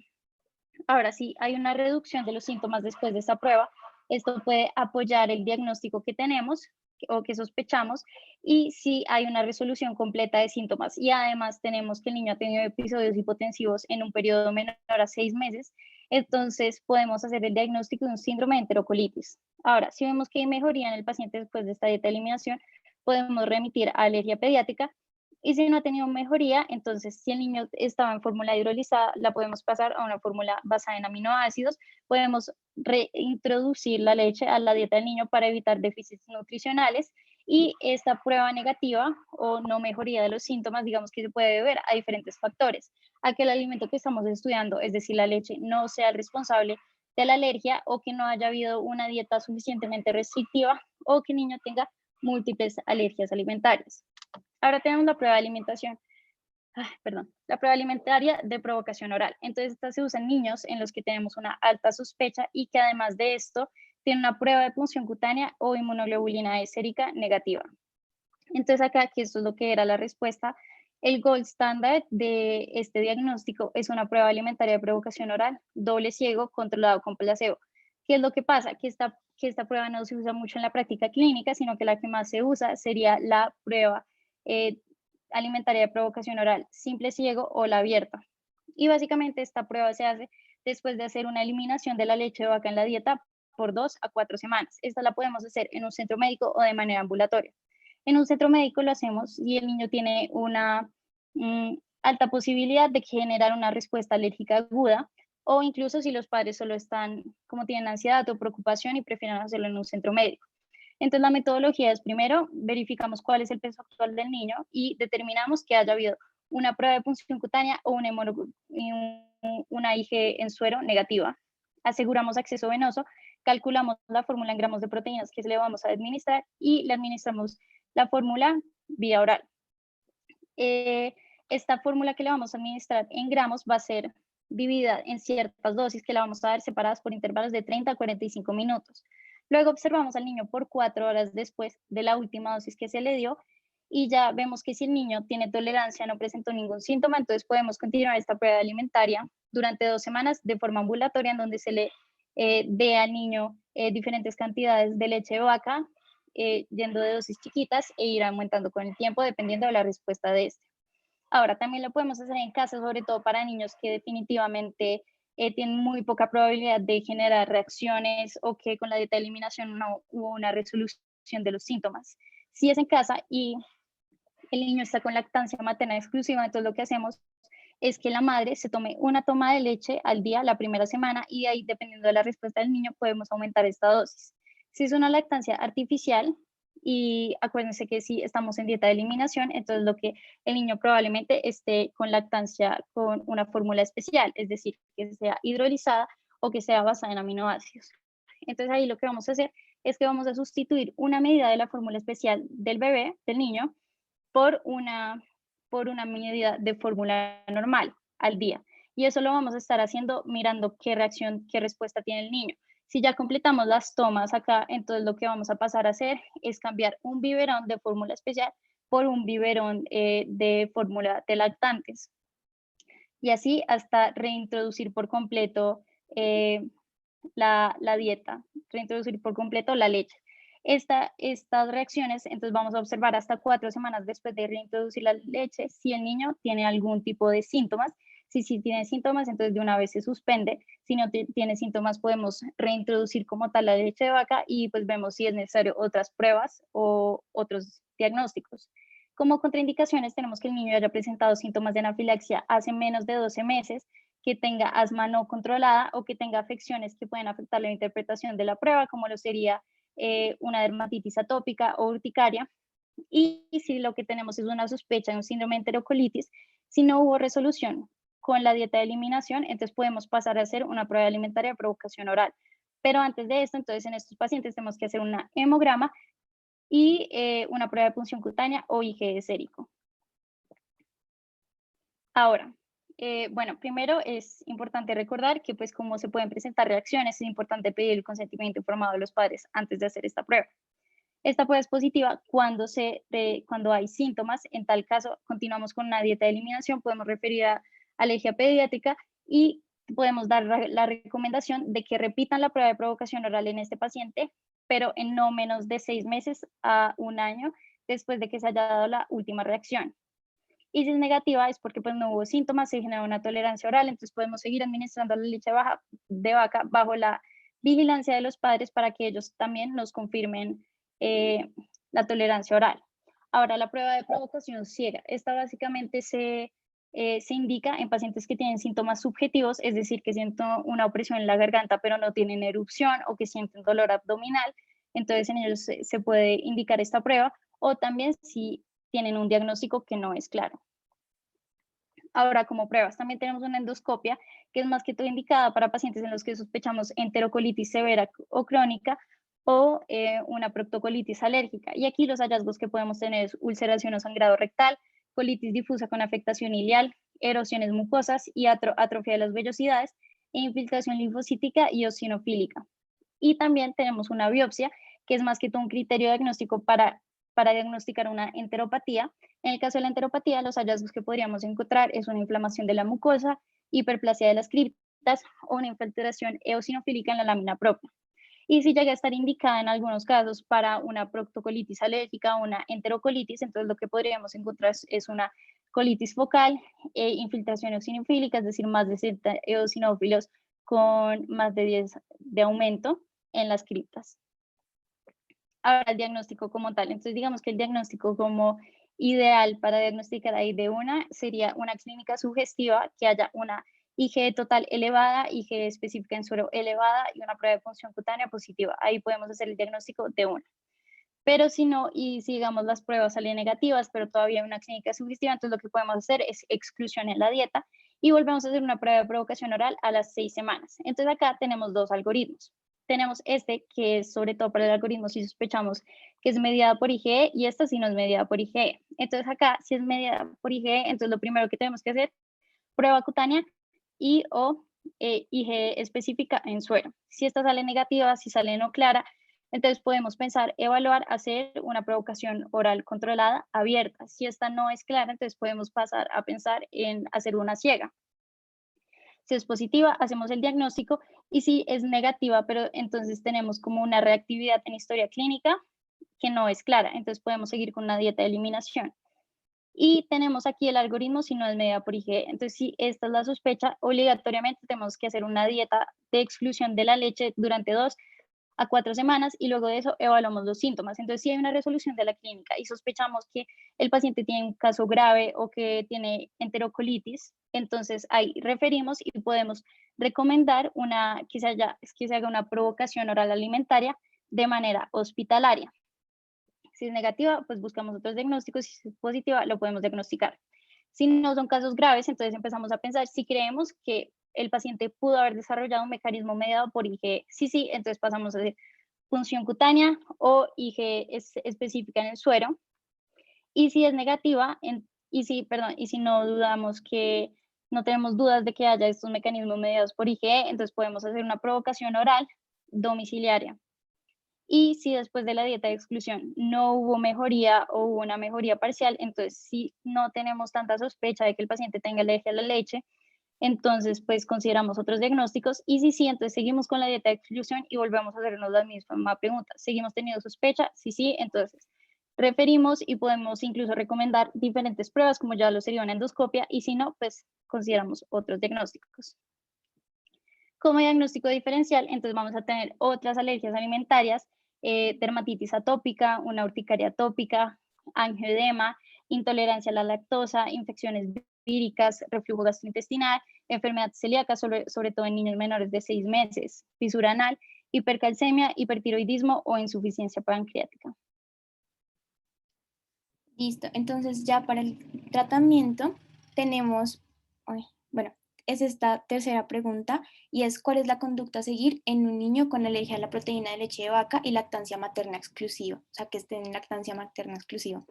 Ahora, sí hay una reducción de los síntomas después de esta prueba, esto puede apoyar el diagnóstico que tenemos o que sospechamos y si hay una resolución completa de síntomas y además tenemos que el niño ha tenido episodios hipotensivos en un periodo menor a 6 meses, entonces podemos hacer el diagnóstico de un síndrome de enterocolitis. Ahora, si vemos que hay mejoría en el paciente después de esta dieta de eliminación, podemos remitir a alergia pediátrica y si no ha tenido mejoría, entonces si el niño estaba en fórmula hidrolizada, la podemos pasar a una fórmula basada en aminoácidos. Podemos reintroducir la leche a la dieta del niño para evitar déficits nutricionales. Y esta prueba negativa o no mejoría de los síntomas, digamos que se puede deber a diferentes factores. A que el alimento que estamos estudiando, es decir, la leche, no sea el responsable de la alergia o que no haya habido una dieta suficientemente restrictiva o que el niño tenga múltiples alergias alimentarias. Ahora tenemos la prueba de alimentación, la prueba alimentaria de provocación oral. Entonces, esta se usa en niños en los que tenemos una alta sospecha y que además de esto, tienen una prueba de punción cutánea o inmunoglobulina E sérica negativa. Entonces, acá, que esto es lo que era la respuesta, el gold standard de este diagnóstico es una prueba alimentaria de provocación oral, doble ciego, controlado con placebo. ¿Qué es lo que pasa? Que esta prueba no se usa mucho en la práctica clínica, sino que la que más se usa sería la prueba alimentaria de provocación oral, simple ciego o la abierta. Y básicamente esta prueba se hace después de hacer una eliminación de la leche de vaca en la dieta por 2 a 4 semanas. Esta la podemos hacer en un centro médico o de manera ambulatoria. En un centro médico lo hacemos y el niño tiene una alta posibilidad de generar una respuesta alérgica aguda o incluso si los padres solo están, como tienen ansiedad o preocupación y prefieren hacerlo en un centro médico. Entonces, la metodología es primero, verificamos cuál es el peso actual del niño y determinamos que haya habido una prueba de punción cutánea o una IgE en suero negativa. Aseguramos acceso venoso, calculamos la fórmula en gramos de proteínas que se le vamos a administrar y le administramos la fórmula vía oral. Esta fórmula que le vamos a administrar en gramos va a ser dividida en ciertas dosis que la vamos a dar separadas por intervalos de 30 a 45 minutos. Luego observamos al niño por 4 horas después de la última dosis que se le dio y ya vemos que si el niño tiene tolerancia, no presentó ningún síntoma, entonces podemos continuar esta prueba alimentaria durante 2 semanas de forma ambulatoria en donde se le dé al niño diferentes cantidades de leche de vaca, yendo de dosis chiquitas e ir aumentando con el tiempo dependiendo de la respuesta de este. Ahora, también lo podemos hacer en casa, sobre todo para niños que definitivamente tienen muy poca probabilidad de generar reacciones o que con la dieta de eliminación no hubo una resolución de los síntomas. Si es en casa y el niño está con lactancia materna exclusiva, entonces lo que hacemos es que la madre se tome una toma de leche al día la primera semana y de ahí, dependiendo de la respuesta del niño, podemos aumentar esta dosis. Si es una lactancia artificial, y acuérdense que si estamos en dieta de eliminación, entonces lo que el niño probablemente esté con lactancia con una fórmula especial, es decir, que sea hidrolizada o que sea basada en aminoácidos. Entonces ahí lo que vamos a hacer es que vamos a sustituir una medida de la fórmula especial del bebé, del niño, por una medida de fórmula normal al día. Y eso lo vamos a estar haciendo mirando qué reacción, qué respuesta tiene el niño. Si ya completamos las tomas acá, entonces lo que vamos a pasar a hacer es cambiar un biberón de fórmula especial por un biberón de fórmula de lactantes. Y así hasta reintroducir por completo la dieta, reintroducir por completo la leche. Estas reacciones, entonces vamos a observar hasta 4 semanas después de reintroducir la leche si el niño tiene algún tipo de síntomas. Si sí tiene síntomas, entonces de una vez se suspende. Si no tiene síntomas, podemos reintroducir como tal la leche de vaca y pues vemos si es necesario otras pruebas o otros diagnósticos. Como contraindicaciones tenemos que el niño haya presentado síntomas de anafilaxia hace menos de 12 meses, que tenga asma no controlada o que tenga afecciones que pueden afectar la interpretación de la prueba, como lo sería una dermatitis atópica o urticaria. Y si lo que tenemos es una sospecha de un síndrome de enterocolitis, si no hubo resolución con la dieta de eliminación, entonces podemos pasar a hacer una prueba alimentaria de provocación oral. Pero antes de esto, entonces en estos pacientes tenemos que hacer una hemograma y una prueba de punción cutánea o IgE sérico. Ahora, bueno, primero es importante recordar que pues como se pueden presentar reacciones, es importante pedir el consentimiento informado de los padres antes de hacer esta prueba. Esta prueba es positiva cuando hay síntomas. En tal caso, continuamos con una dieta de eliminación, podemos referir a alergia pediátrica y podemos dar la recomendación de que repitan la prueba de provocación oral en este paciente, pero en no menos de 6 meses a 1 año después de que se haya dado la última reacción. Y si es negativa es porque pues, no hubo síntomas, se generó una tolerancia oral, entonces podemos seguir administrando la leche de vaca bajo la vigilancia de los padres para que ellos también nos confirmen la tolerancia oral. Ahora, la prueba de provocación ciega. Esta básicamente se indica en pacientes que tienen síntomas subjetivos, es decir, que sienten una opresión en la garganta pero no tienen erupción o que sienten dolor abdominal. Entonces, en ellos se puede indicar esta prueba, o también si tienen un diagnóstico que no es claro. Ahora, como pruebas, también tenemos una endoscopia, que es más que todo indicada para pacientes en los que sospechamos enterocolitis severa o crónica o una proctocolitis alérgica. Y aquí los hallazgos que podemos tener es ulceración o sangrado rectal, colitis difusa con afectación ileal, erosiones mucosas y atrofia de las vellosidades, e infiltración linfocítica y eosinofílica. Y también tenemos una biopsia, que es más que todo un criterio diagnóstico para diagnosticar una enteropatía. En el caso de la enteropatía, los hallazgos que podríamos encontrar es una inflamación de la mucosa, hiperplasia de las criptas o una infiltración eosinofílica en la lámina propia. Y si llega a estar indicada en algunos casos para una proctocolitis alérgica o una enterocolitis, entonces lo que podríamos encontrar es una colitis focal, infiltración eosinofílica, es decir, más de 60 eosinófilos con más de 10 de aumento en las criptas. Ahora, el diagnóstico como tal. Entonces, digamos que el diagnóstico como ideal para diagnosticar ahí de una sería una clínica sugestiva, que haya una IgE total elevada, IgE específica en suero elevada y una prueba de punción cutánea positiva. Ahí podemos hacer el diagnóstico de una. Pero si no, y si digamos las pruebas salen negativas, pero todavía hay una clínica sugestiva, entonces lo que podemos hacer es exclusión en la dieta y volvemos a hacer una prueba de provocación oral a las 6 semanas. Entonces acá tenemos dos algoritmos. Tenemos este, que es sobre todo para el algoritmo si sospechamos que es mediada por IgE, y esta sí no es mediada por IgE. Entonces acá, si es mediada por IgE, entonces lo primero que tenemos que hacer, prueba cutánea y o IgE específica en suero. Si esta sale negativa, si sale no clara, entonces podemos pensar, evaluar, hacer una provocación oral controlada abierta. Si esta no es clara, entonces podemos pasar a pensar en hacer una ciega. Si es positiva, hacemos el diagnóstico, y si es negativa, pero entonces tenemos como una reactividad en historia clínica que no es clara, entonces podemos seguir con una dieta de eliminación. Y tenemos aquí el algoritmo si no es medida por IgE. Entonces, si esta es la sospecha, obligatoriamente tenemos que hacer una dieta de exclusión de la leche durante 2 a 4 semanas y luego de eso evaluamos los síntomas. Entonces, si hay una resolución de la clínica y sospechamos que el paciente tiene un caso grave o que tiene enterocolitis, entonces ahí referimos y podemos recomendar que se haga una provocación oral alimentaria de manera hospitalaria. Si es negativa, pues buscamos otros diagnósticos. Si es positiva, lo podemos diagnosticar. Si no son casos graves, entonces empezamos a pensar si creemos que el paciente pudo haber desarrollado un mecanismo mediado por IgE. Sí, entonces pasamos a hacer punción cutánea o IgE específica en el suero. Y si es negativa, y si no dudamos que no tenemos dudas de que haya estos mecanismos mediados por IgE, entonces podemos hacer una provocación oral domiciliaria. Y si después de la dieta de exclusión no hubo mejoría o hubo una mejoría parcial, entonces si no tenemos tanta sospecha de que el paciente tenga alergia a la leche, entonces pues consideramos otros diagnósticos. Y si sí, entonces seguimos con la dieta de exclusión y volvemos a hacernos la misma pregunta. ¿Seguimos teniendo sospecha? Si sí, entonces referimos y podemos incluso recomendar diferentes pruebas, como ya lo sería una endoscopia, y si no, pues consideramos otros diagnósticos. Como diagnóstico diferencial, entonces vamos a tener otras alergias alimentarias, dermatitis atópica, una urticaria atópica, angioedema, intolerancia a la lactosa, infecciones víricas, reflujo gastrointestinal, enfermedad celíaca, sobre todo en niños menores de 6 meses, fisura anal, hipercalcemia, hipertiroidismo o insuficiencia pancreática. Listo, entonces ya para el tratamiento tenemos, bueno, es esta tercera pregunta y es ¿cuál es la conducta a seguir en un niño con alergia a la proteína de leche de vaca y lactancia materna exclusiva? O sea, que esté en lactancia materna exclusiva.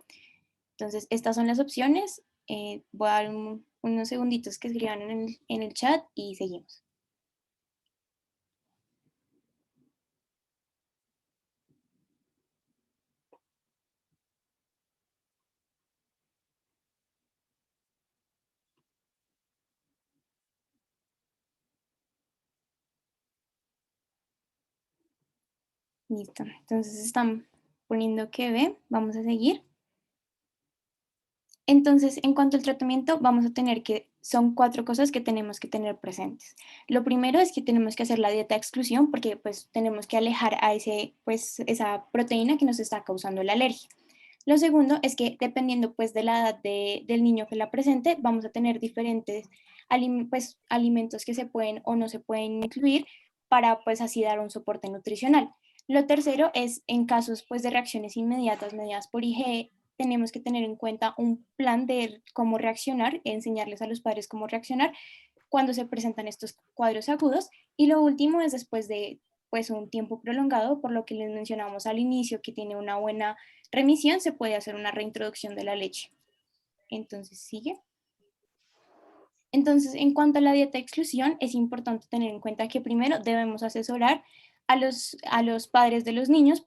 Entonces, estas son las opciones. Voy a dar unos segunditos que escriban en el chat y seguimos. Listo, entonces están poniendo que ve, vamos a seguir. Entonces, en cuanto al tratamiento, vamos a tener son 4 cosas que tenemos que tener presentes. Lo primero es que tenemos que hacer la dieta de exclusión porque pues tenemos que alejar a esa proteína que nos está causando la alergia. Lo segundo es que dependiendo pues de la edad del niño que la presente, vamos a tener diferentes alimentos que se pueden o no se pueden incluir para pues así dar un soporte nutricional. Lo tercero es en casos pues de reacciones inmediatas mediadas por IgE, tenemos que tener en cuenta un plan de cómo reaccionar, enseñarles a los padres cómo reaccionar cuando se presentan estos cuadros agudos. Y lo último es después de pues un tiempo prolongado, por lo que les mencionamos al inicio que tiene una buena remisión, se puede hacer una reintroducción de la leche. Entonces, sigue. Entonces, en cuanto a la dieta de exclusión, es importante tener en cuenta que primero debemos asesorar a los padres de los niños,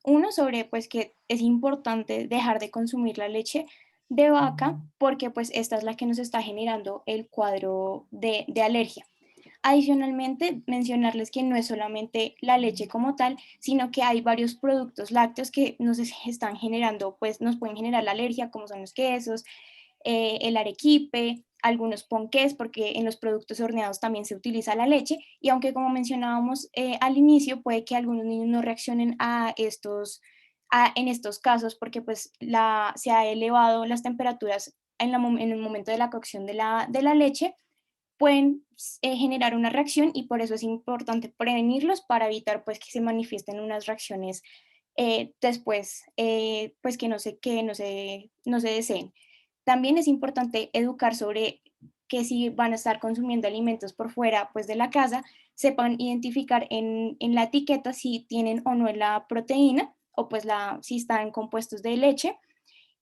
uno sobre pues que es importante dejar de consumir la leche de vaca porque pues esta es la que nos está generando el cuadro de alergia. Adicionalmente, mencionarles que no es solamente la leche como tal, sino que hay varios productos lácteos que nos están generando, pues nos pueden generar la alergia, como son los quesos, el arequipe, algunos ponqués, porque en los productos horneados también se utiliza la leche, y aunque como mencionábamos al inicio, puede que algunos niños no reaccionen en estos casos, porque pues se ha elevado las temperaturas en el momento de la cocción de la leche, pueden generar una reacción y por eso es importante prevenirlos para evitar pues que se manifiesten unas reacciones después pues no se deseen. También es importante educar sobre que si van a estar consumiendo alimentos por fuera pues de la casa, sepan identificar en la etiqueta si tienen o no la proteína o pues si están compuestos de leche.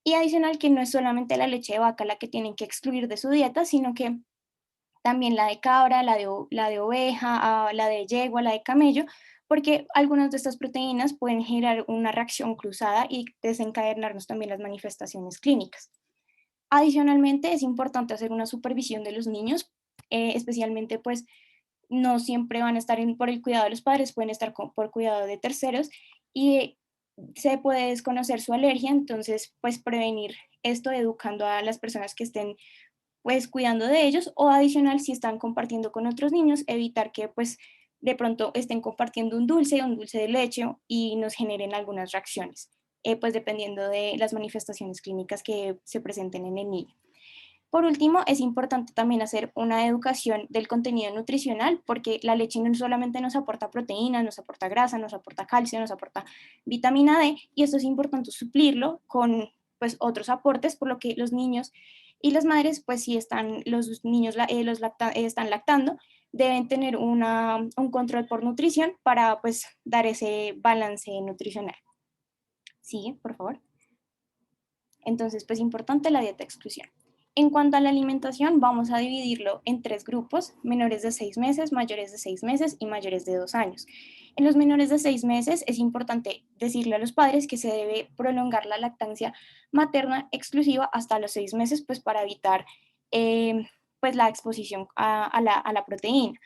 Y adicional que no es solamente la leche de vaca la que tienen que excluir de su dieta, sino que también la de cabra, la de oveja, la de yegua, la de camello, porque algunas de estas proteínas pueden generar una reacción cruzada y desencadenarnos también las manifestaciones clínicas. Adicionalmente, es importante hacer una supervisión de los niños, especialmente pues no siempre van a estar por el cuidado de los padres, pueden estar por cuidado de terceros y se puede desconocer su alergia, entonces pues prevenir esto educando a las personas que estén pues cuidando de ellos o adicional si están compartiendo con otros niños, evitar que pues de pronto estén compartiendo un dulce de leche y nos generen algunas reacciones, pues dependiendo de las manifestaciones clínicas que se presenten en el niño. Por último, es importante también hacer una educación del contenido nutricional porque la leche no solamente nos aporta proteínas, nos aporta grasa, nos aporta calcio, nos aporta vitamina D y esto es importante suplirlo con pues otros aportes, por lo que los niños y las madres, pues si los niños están lactando, deben tener un control por nutrición para pues dar ese balance nutricional. Sigue, por favor. Entonces, pues importante la dieta de exclusión. En cuanto a la alimentación, vamos a dividirlo en 3 grupos, menores de 6 meses, mayores de 6 meses y mayores de 2 años. En los menores de 6 meses es importante decirle a los padres que se debe prolongar la lactancia materna exclusiva hasta los 6 meses, pues para evitar pues la exposición a la proteína.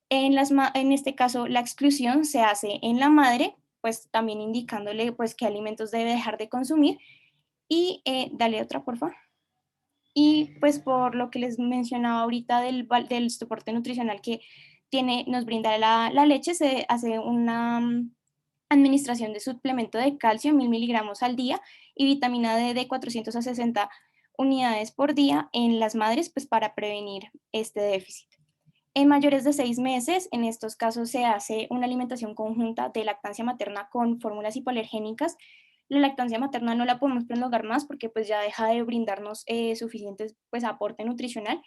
En este caso, la exclusión se hace en la madre pues también indicándole pues qué alimentos debe dejar de consumir. Y dale otra, por favor. Y pues por lo que les mencionaba ahorita del soporte nutricional que nos brinda la leche, se hace una administración de suplemento de calcio, 1000 miligramos al día, y vitamina D de 400 a 60 unidades por día en las madres, pues para prevenir este déficit. En mayores de 6 meses, en estos casos se hace una alimentación conjunta de lactancia materna con fórmulas hipoalergénicas. La lactancia materna no la podemos prolongar más porque pues ya deja de brindarnos suficientes pues aporte nutricional,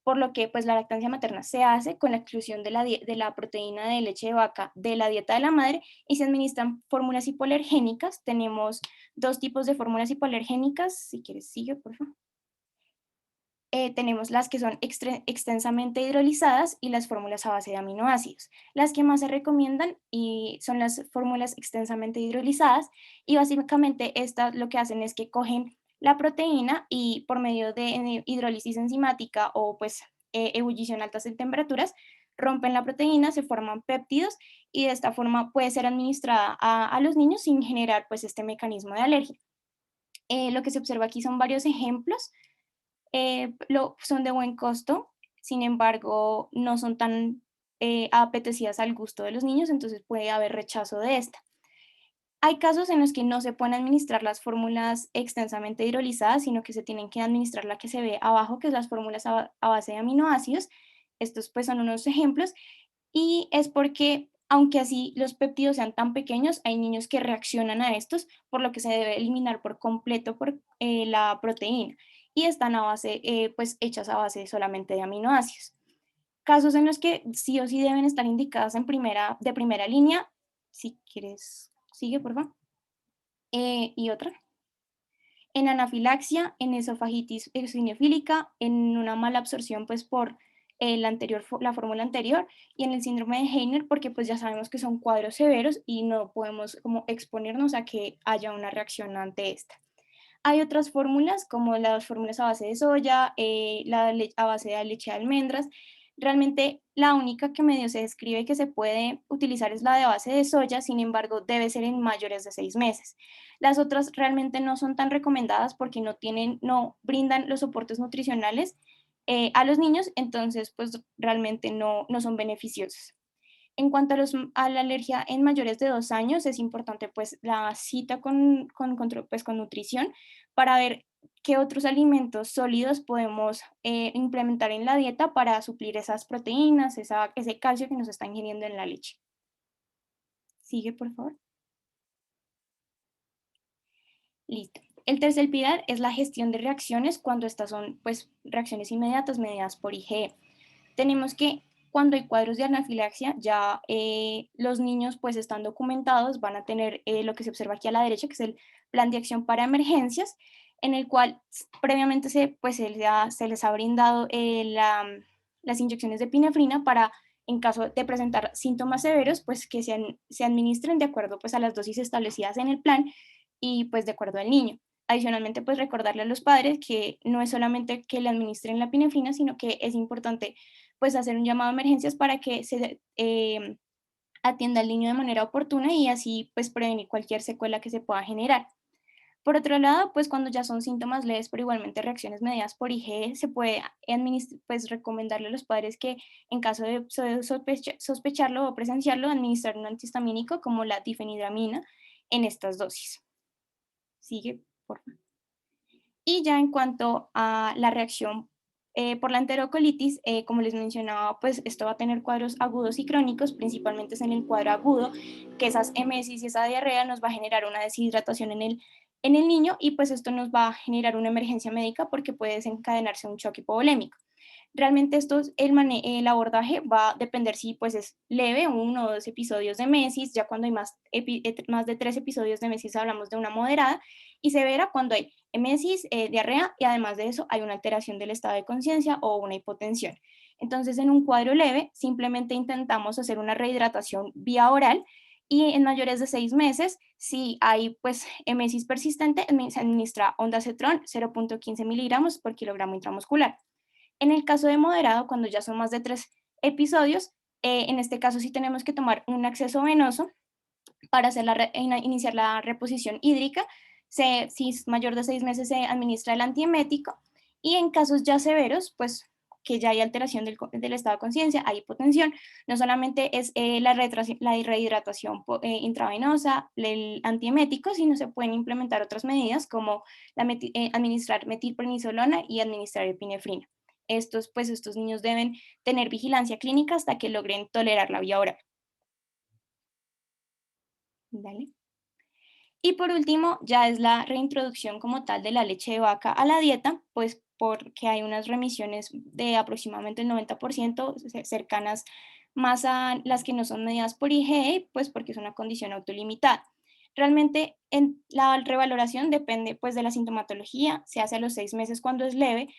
por lo que pues la lactancia materna se hace con la exclusión de la proteína de leche de vaca de la dieta de la madre y se administran fórmulas hipoalergénicas. Tenemos dos tipos de fórmulas hipoalergénicas, si quieres sigue por favor. Tenemos las que son extensamente hidrolizadas y las fórmulas a base de aminoácidos. Las que más se recomiendan y son las fórmulas extensamente hidrolizadas y básicamente estas lo que hacen es que cogen la proteína y por medio de hidrólisis enzimática o pues ebullición a altas temperaturas rompen la proteína, se forman péptidos y de esta forma puede ser administrada a los niños sin generar pues este mecanismo de alergia. Lo que se observa aquí son varios ejemplos, son de buen costo, sin embargo, no son tan apetecidas al gusto de los niños, entonces puede haber rechazo de esta. Hay casos en los que no se pueden administrar las fórmulas extensamente hidrolizadas, sino que se tienen que administrar la que se ve abajo, que es las fórmulas a base de aminoácidos. Estos pues son unos ejemplos y es porque aunque así los péptidos sean tan pequeños, hay niños que reaccionan a estos, por lo que se debe eliminar por completo la proteína y están a base, pues hechas a base solamente de aminoácidos. Casos en los que sí o sí deben estar indicadas de primera línea, si quieres, sigue por favor. Y otra. En anafilaxia, en esofagitis eosinofílica, en una mala absorción pues por la fórmula anterior y en el síndrome de Heiner porque pues ya sabemos que son cuadros severos y no podemos como exponernos a que haya una reacción ante esta. Hay otras fórmulas como las fórmulas a base de soya, a base de leche de almendras. Realmente la única que medio se describe que se puede utilizar es la de base de soya, sin embargo debe ser en mayores de 6 meses. Las otras realmente no son tan recomendadas porque no brindan los soportes nutricionales a los niños, entonces pues realmente no son beneficiosas. En cuanto a la alergia en mayores de 2 años, es importante pues la cita con nutrición para ver qué otros alimentos sólidos podemos implementar en la dieta para suplir esas proteínas, ese calcio que nos está ingiriendo en la leche. Sigue, por favor. Listo. El tercer pilar es la gestión de reacciones cuando estas son pues reacciones inmediatas mediadas por IgE. Tenemos que cuando hay cuadros de anafilaxia, ya los niños pues están documentados, van a tener lo que se observa aquí a la derecha, que es el plan de acción para emergencias, en el cual previamente se les ha brindado las inyecciones de epinefrina para, en caso de presentar síntomas severos, pues que se administren de acuerdo pues a las dosis establecidas en el plan y pues de acuerdo al niño. Adicionalmente, pues recordarle a los padres que no es solamente que le administren la epinefrina, sino que es importante pues hacer un llamado a emergencias para que se atienda al niño de manera oportuna y así pues prevenir cualquier secuela que se pueda generar. Por otro lado, pues cuando ya son síntomas leves, pero igualmente reacciones mediadas por IgE, se puede pues, recomendarle a los padres que en caso de sospecharlo o presenciarlo, administrar un antihistamínico como la difenidramina en estas dosis. Sigue, por favor. Y ya en cuanto a la reacción por la enterocolitis, como les mencionaba, pues esto va a tener cuadros agudos y crónicos, principalmente es en el cuadro agudo, que esas emesis y esa diarrea nos va a generar una deshidratación en el niño y pues esto nos va a generar una emergencia médica porque puede desencadenarse un choque hipovolémico. Realmente el abordaje va a depender si pues es leve, 1 o 2 episodios de mesis, ya cuando hay más de 3 episodios de mesis hablamos de una moderada, y severa cuando hay emesis, diarrea y además de eso hay una alteración del estado de conciencia o una hipotensión. Entonces en un cuadro leve simplemente intentamos hacer una rehidratación vía oral y en mayores de 6 meses, si hay pues emesis persistente, se administra ondansetron 0.15 miligramos por kilogramo intramuscular. En el caso de moderado, cuando ya son más de 3 episodios, en este caso sí tenemos que tomar un acceso venoso Para hacer iniciar la reposición hídrica. Si es mayor de 6 meses se administra el antiemético, y en casos ya severos, pues que ya hay alteración del estado de conciencia, hay hipotensión, no solamente es la rehidratación intravenosa, el antiemético, sino se pueden implementar otras medidas como administrar metilprednisolona y administrar epinefrina. Estos niños deben tener vigilancia clínica hasta que logren tolerar la vía oral. Dale. Y por último, ya es la reintroducción como tal de la leche de vaca a la dieta, pues porque hay unas remisiones de aproximadamente el 90% cercanas más a las que no son medidas por IgE, pues porque es una condición autolimitada. Realmente la revaloración depende pues de la sintomatología, se hace a los 6 meses cuando es leve,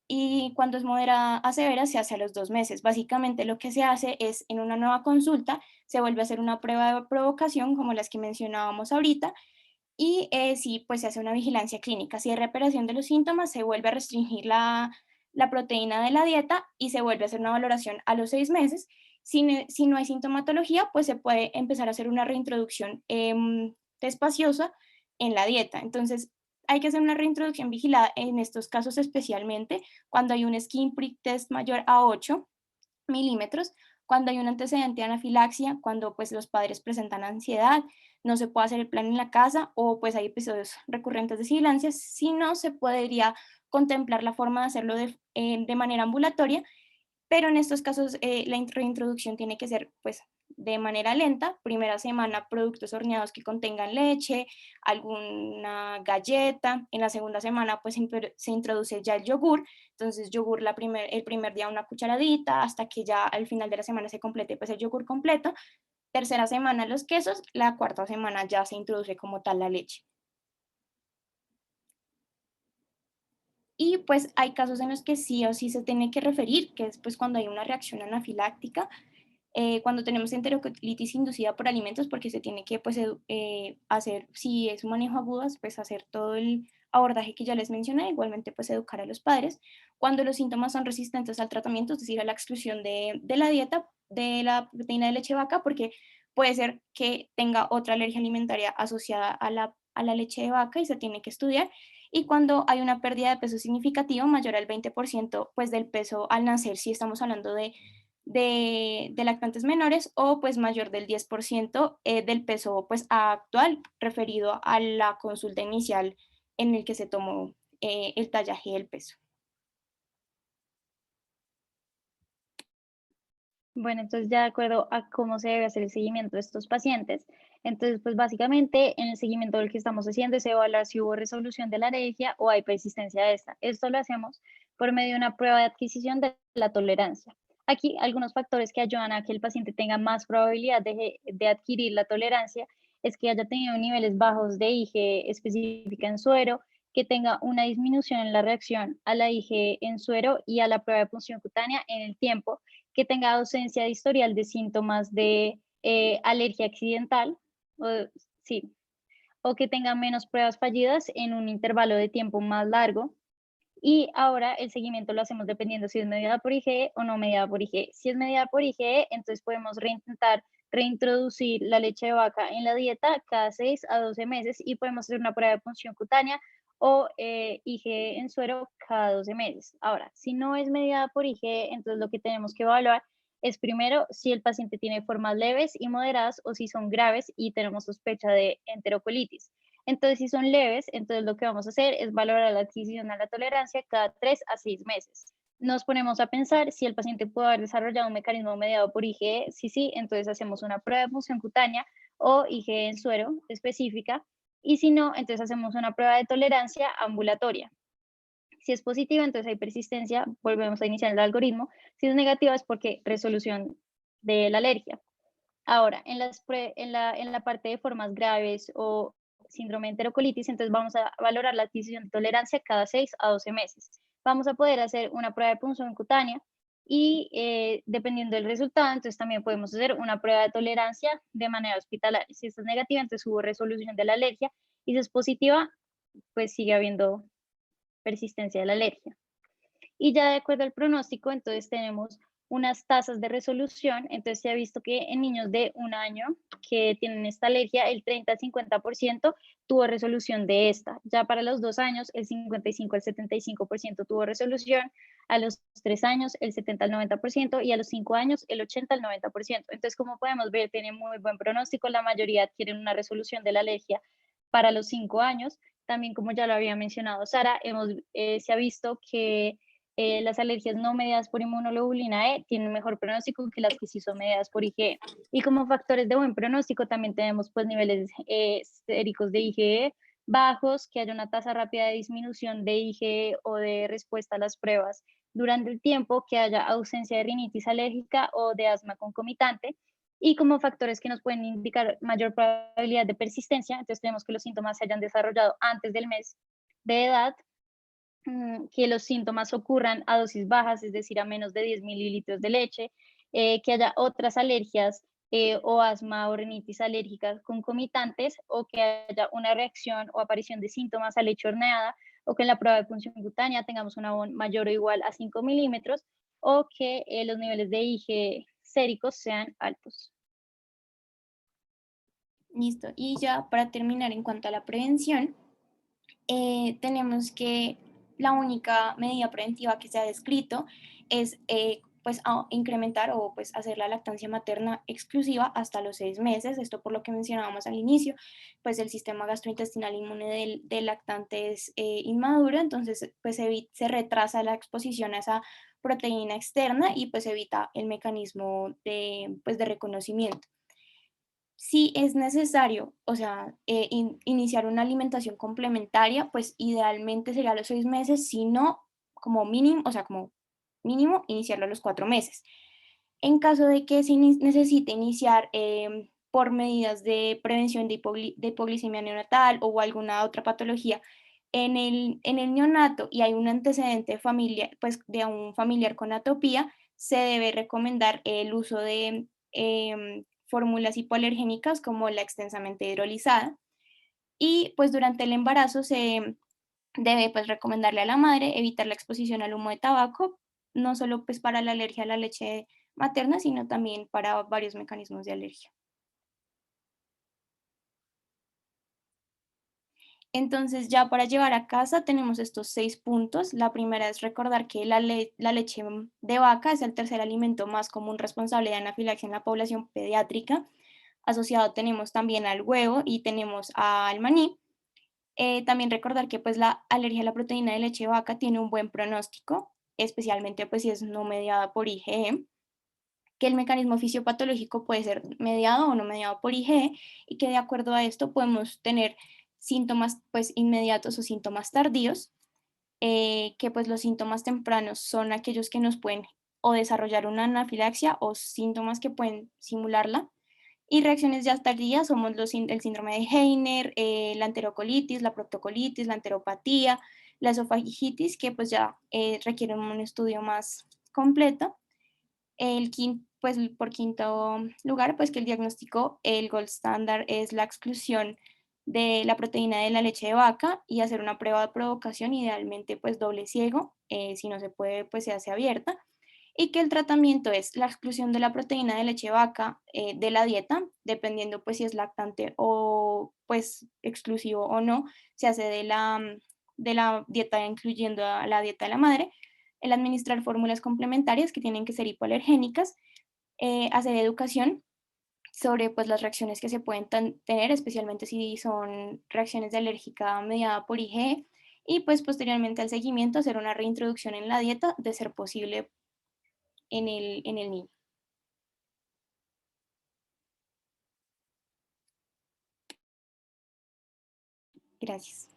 y cuando es moderada a severa se hace a los 2 meses. Básicamente lo que se hace es en una nueva consulta se vuelve a hacer una prueba de provocación como las que mencionábamos ahorita, y si pues se hace una vigilancia clínica. Si hay reaparición de los síntomas, se vuelve a restringir la proteína de la dieta y se vuelve a hacer una valoración a los 6 meses. Si no hay sintomatología, pues se puede empezar a hacer una reintroducción despaciosa en la dieta. Entonces, hay que hacer una reintroducción vigilada en estos casos, especialmente cuando hay un skin prick test mayor a 8 milímetros, cuando hay un antecedente de anafilaxia, cuando pues los padres presentan ansiedad, no se puede hacer el plan en la casa, o pues hay episodios recurrentes de sibilancias. Si no, se podría contemplar la forma de hacerlo de manera ambulatoria, pero en estos casos la reintroducción tiene que ser pues de manera lenta. Primera semana productos horneados que contengan leche, alguna galleta. En la segunda semana pues se introduce ya el yogur, entonces yogur el primer día una cucharadita hasta que ya al final de la semana se complete pues el yogur completo. Tercera semana los quesos, la cuarta semana ya se introduce como tal la leche. Y pues hay casos en los que sí o sí se tiene que referir, que es pues cuando hay una reacción anafiláctica, cuando tenemos enterocolitis inducida por alimentos, porque se tiene que pues, hacer, si es un manejo agudo, pues hacer todo el abordaje que ya les mencioné, igualmente pues educar a los padres. Cuando los síntomas son resistentes al tratamiento, es decir, a la exclusión de la dieta de la proteína de leche de vaca, porque puede ser que tenga otra alergia alimentaria asociada a la leche de vaca y se tiene que estudiar. Y cuando hay una pérdida de peso significativa mayor al 20% pues, del peso al nacer, si estamos hablando de lactantes menores, o pues mayor del 10% del peso pues actual referido a la consulta inicial en el que se tomó el tallaje del peso. Bueno, entonces ya de acuerdo a cómo se debe hacer el seguimiento de estos pacientes, entonces pues básicamente en el seguimiento del que estamos haciendo es evaluar si hubo resolución de la alergia o hay persistencia de esta. Esto lo hacemos por medio de una prueba de adquisición de la tolerancia. Aquí algunos factores que ayudan a que el paciente tenga más probabilidad de adquirir la tolerancia es que haya tenido niveles bajos de IgE específica en suero, que tenga una disminución en la reacción a la IgE en suero y a la prueba de punción cutánea en el tiempo, que tenga ausencia de historial de síntomas de alergia accidental, o, sí, o que tenga menos pruebas fallidas en un intervalo de tiempo más largo. Y ahora el seguimiento lo hacemos dependiendo si es mediada por IgE o no mediada por IgE. Si es mediada por IgE, entonces podemos reintentar reintroducir la leche de vaca en la dieta cada 6 a 12 meses y podemos hacer una prueba de punción cutánea o IgE en suero cada 12 meses. Ahora, si no es mediada por IgE, entonces lo que tenemos que evaluar es primero si el paciente tiene formas leves y moderadas o si son graves y tenemos sospecha de enterocolitis. Entonces, si son leves, entonces lo que vamos a hacer es valorar la adquisición a la tolerancia cada 3 a 6 meses. Nos ponemos a pensar si el paciente puede haber desarrollado un mecanismo mediado por IgE. Si sí, entonces hacemos una prueba de punción cutánea o IgE en suero específica. Y si no, entonces hacemos una prueba de tolerancia ambulatoria. Si es positiva, entonces hay persistencia, volvemos a iniciar el algoritmo. Si es negativa, es porque resolución de la alergia. Ahora, en la parte de formas graves o síndrome de enterocolitis, entonces vamos a valorar la adquisición de tolerancia cada 6 a 12 meses. Vamos a poder hacer una prueba de punción cutánea y dependiendo del resultado, entonces también podemos hacer una prueba de tolerancia de manera hospitalaria. Si esta es negativa, entonces hubo resolución de la alergia, y si es positiva, pues sigue habiendo persistencia de la alergia. Y ya de acuerdo al pronóstico, entonces tenemos unas tasas de resolución. Entonces se ha visto que en niños de 1 año que tienen esta alergia, el 30 al 50% tuvo resolución de esta. Ya para los 2 años, el 55 al 75% tuvo resolución, a los 3 años, el 70 al 90% y a los 5 años, el 80 al 90%. Entonces, como podemos ver, tiene muy buen pronóstico. La mayoría adquieren una resolución de la alergia para los 5 años. También, como ya lo había mencionado Sara, se ha visto que las alergias no mediadas por inmunoglobulina E tienen mejor pronóstico que las que sí son mediadas por IgE. Y como factores de buen pronóstico también tenemos pues niveles séricos de IgE bajos, que haya una tasa rápida de disminución de IgE o de respuesta a las pruebas durante el tiempo, que haya ausencia de rinitis alérgica o de asma concomitante. Y como factores que nos pueden indicar mayor probabilidad de persistencia, entonces tenemos que los síntomas se hayan desarrollado antes del mes de edad, que los síntomas ocurran a dosis bajas, es decir, a menos de 10 mililitros de leche, que haya otras alergias o asma o rinitis alérgicas concomitantes, o que haya una reacción o aparición de síntomas a leche horneada, o que en la prueba de punción cutánea tengamos una ON mayor o igual a 5 milímetros, o que los niveles de IgE séricos sean altos. Listo. Y ya para terminar, en cuanto a la prevención, tenemos que la única medida preventiva que se ha descrito es pues incrementar o pues hacer la lactancia materna exclusiva hasta los 6 meses. Esto por lo que mencionábamos al inicio, pues el sistema gastrointestinal inmune del lactante es inmaduro, entonces pues se retrasa la exposición a esa proteína externa y pues evita el mecanismo pues, de reconocimiento. Si es necesario, o sea, iniciar una alimentación complementaria, pues idealmente sería a los 6 meses, si no, como mínimo, o sea, como mínimo, iniciarlo a los 4 meses. En caso de que se necesite iniciar por medidas de prevención de hipoglicemia neonatal o alguna otra patología en el neonato y hay un antecedente familiar, pues de un familiar con atopía, se debe recomendar el uso de fórmulas hipoalergénicas como la extensamente hidrolizada. Y pues durante el embarazo se debe pues recomendarle a la madre evitar la exposición al humo de tabaco, no solo pues para la alergia a la leche materna, sino también para varios mecanismos de alergia. Entonces, ya para llevar a casa tenemos estos 6 puntos. La primera es recordar que la leche de vaca es el tercer alimento más común responsable de anafilaxia en la población pediátrica. Asociado tenemos también al huevo y tenemos al maní. También recordar que pues la alergia a la proteína de leche de vaca tiene un buen pronóstico, especialmente pues si es no mediada por IgE, que el mecanismo fisiopatológico puede ser mediado o no mediado por IgE y que de acuerdo a esto podemos tener síntomas pues inmediatos o síntomas tardíos, que pues los síntomas tempranos son aquellos que nos pueden o desarrollar una anafilaxia o síntomas que pueden simularla. Y reacciones ya tardías somos el síndrome de Heiner, la enterocolitis, la proctocolitis, la enteropatía, la esofagitis, que pues ya requieren un estudio más completo. Pues por quinto lugar, pues que el diagnóstico, el gold standard es la exclusión de la proteína de la leche de vaca y hacer una prueba de provocación, idealmente pues doble ciego, si no se puede pues se hace abierta, y que el tratamiento es la exclusión de la proteína de leche de vaca de la dieta, dependiendo pues si es lactante o pues exclusivo o no, se hace de la dieta incluyendo a la dieta de la madre, el administrar fórmulas complementarias que tienen que ser hipoalergénicas, hacer educación sobre pues, las reacciones que se pueden tener, especialmente si son reacciones de alérgica mediada por IgE, y pues posteriormente al seguimiento hacer una reintroducción en la dieta, de ser posible en el niño. Gracias.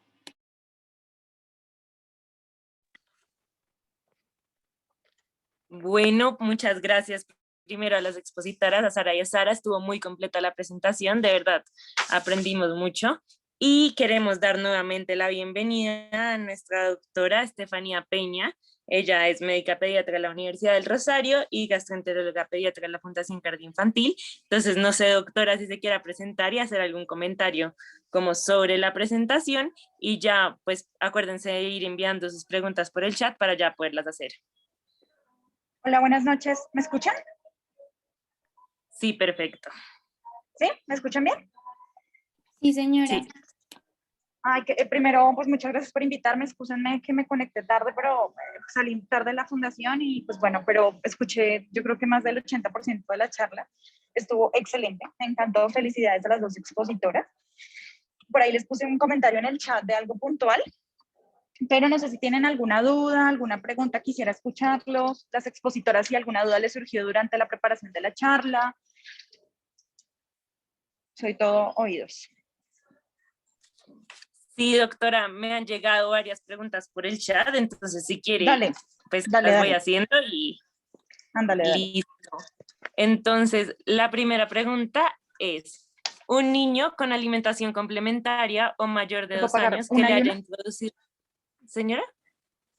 Bueno, muchas gracias primero a las expositoras, a Sara y a Sara. Estuvo muy completa la presentación, de verdad, aprendimos mucho. Y queremos dar nuevamente la bienvenida a nuestra doctora Estefanía Peña. Ella es médica pediatra de la Universidad del Rosario y gastroenteróloga pediatra de la Fundación Cardio Infantil. Entonces, no sé, doctora, si se quiera presentar y hacer algún comentario como sobre la presentación, y ya, pues, acuérdense de ir enviando sus preguntas por el chat para ya poderlas hacer. Hola, buenas noches. ¿Me escuchan? Sí, perfecto. ¿Sí? ¿Me escuchan bien? Sí, señora. Sí. Ay, primero, pues muchas gracias por invitarme. Excúsenme que me conecté tarde, pero salí tarde de la fundación y pues bueno, pero escuché yo creo que más del 80% de la charla. Estuvo excelente, me encantó. Felicidades a las dos expositoras. Por ahí les puse un comentario en el chat de algo puntual, pero no sé si tienen alguna duda, alguna pregunta, quisiera escucharlos. Las expositoras, si alguna duda les surgió durante la preparación de la charla. Soy todo oídos. Sí, doctora, me han llegado varias preguntas por el chat, entonces si quiere, Dale, pues dale, las voy dale. haciendo y Ándale, dale. listo. Entonces, la primera pregunta es, ¿un niño con alimentación complementaria o mayor de ¿Te puedo 2 pagar años que una le y haya una? introducido, señora?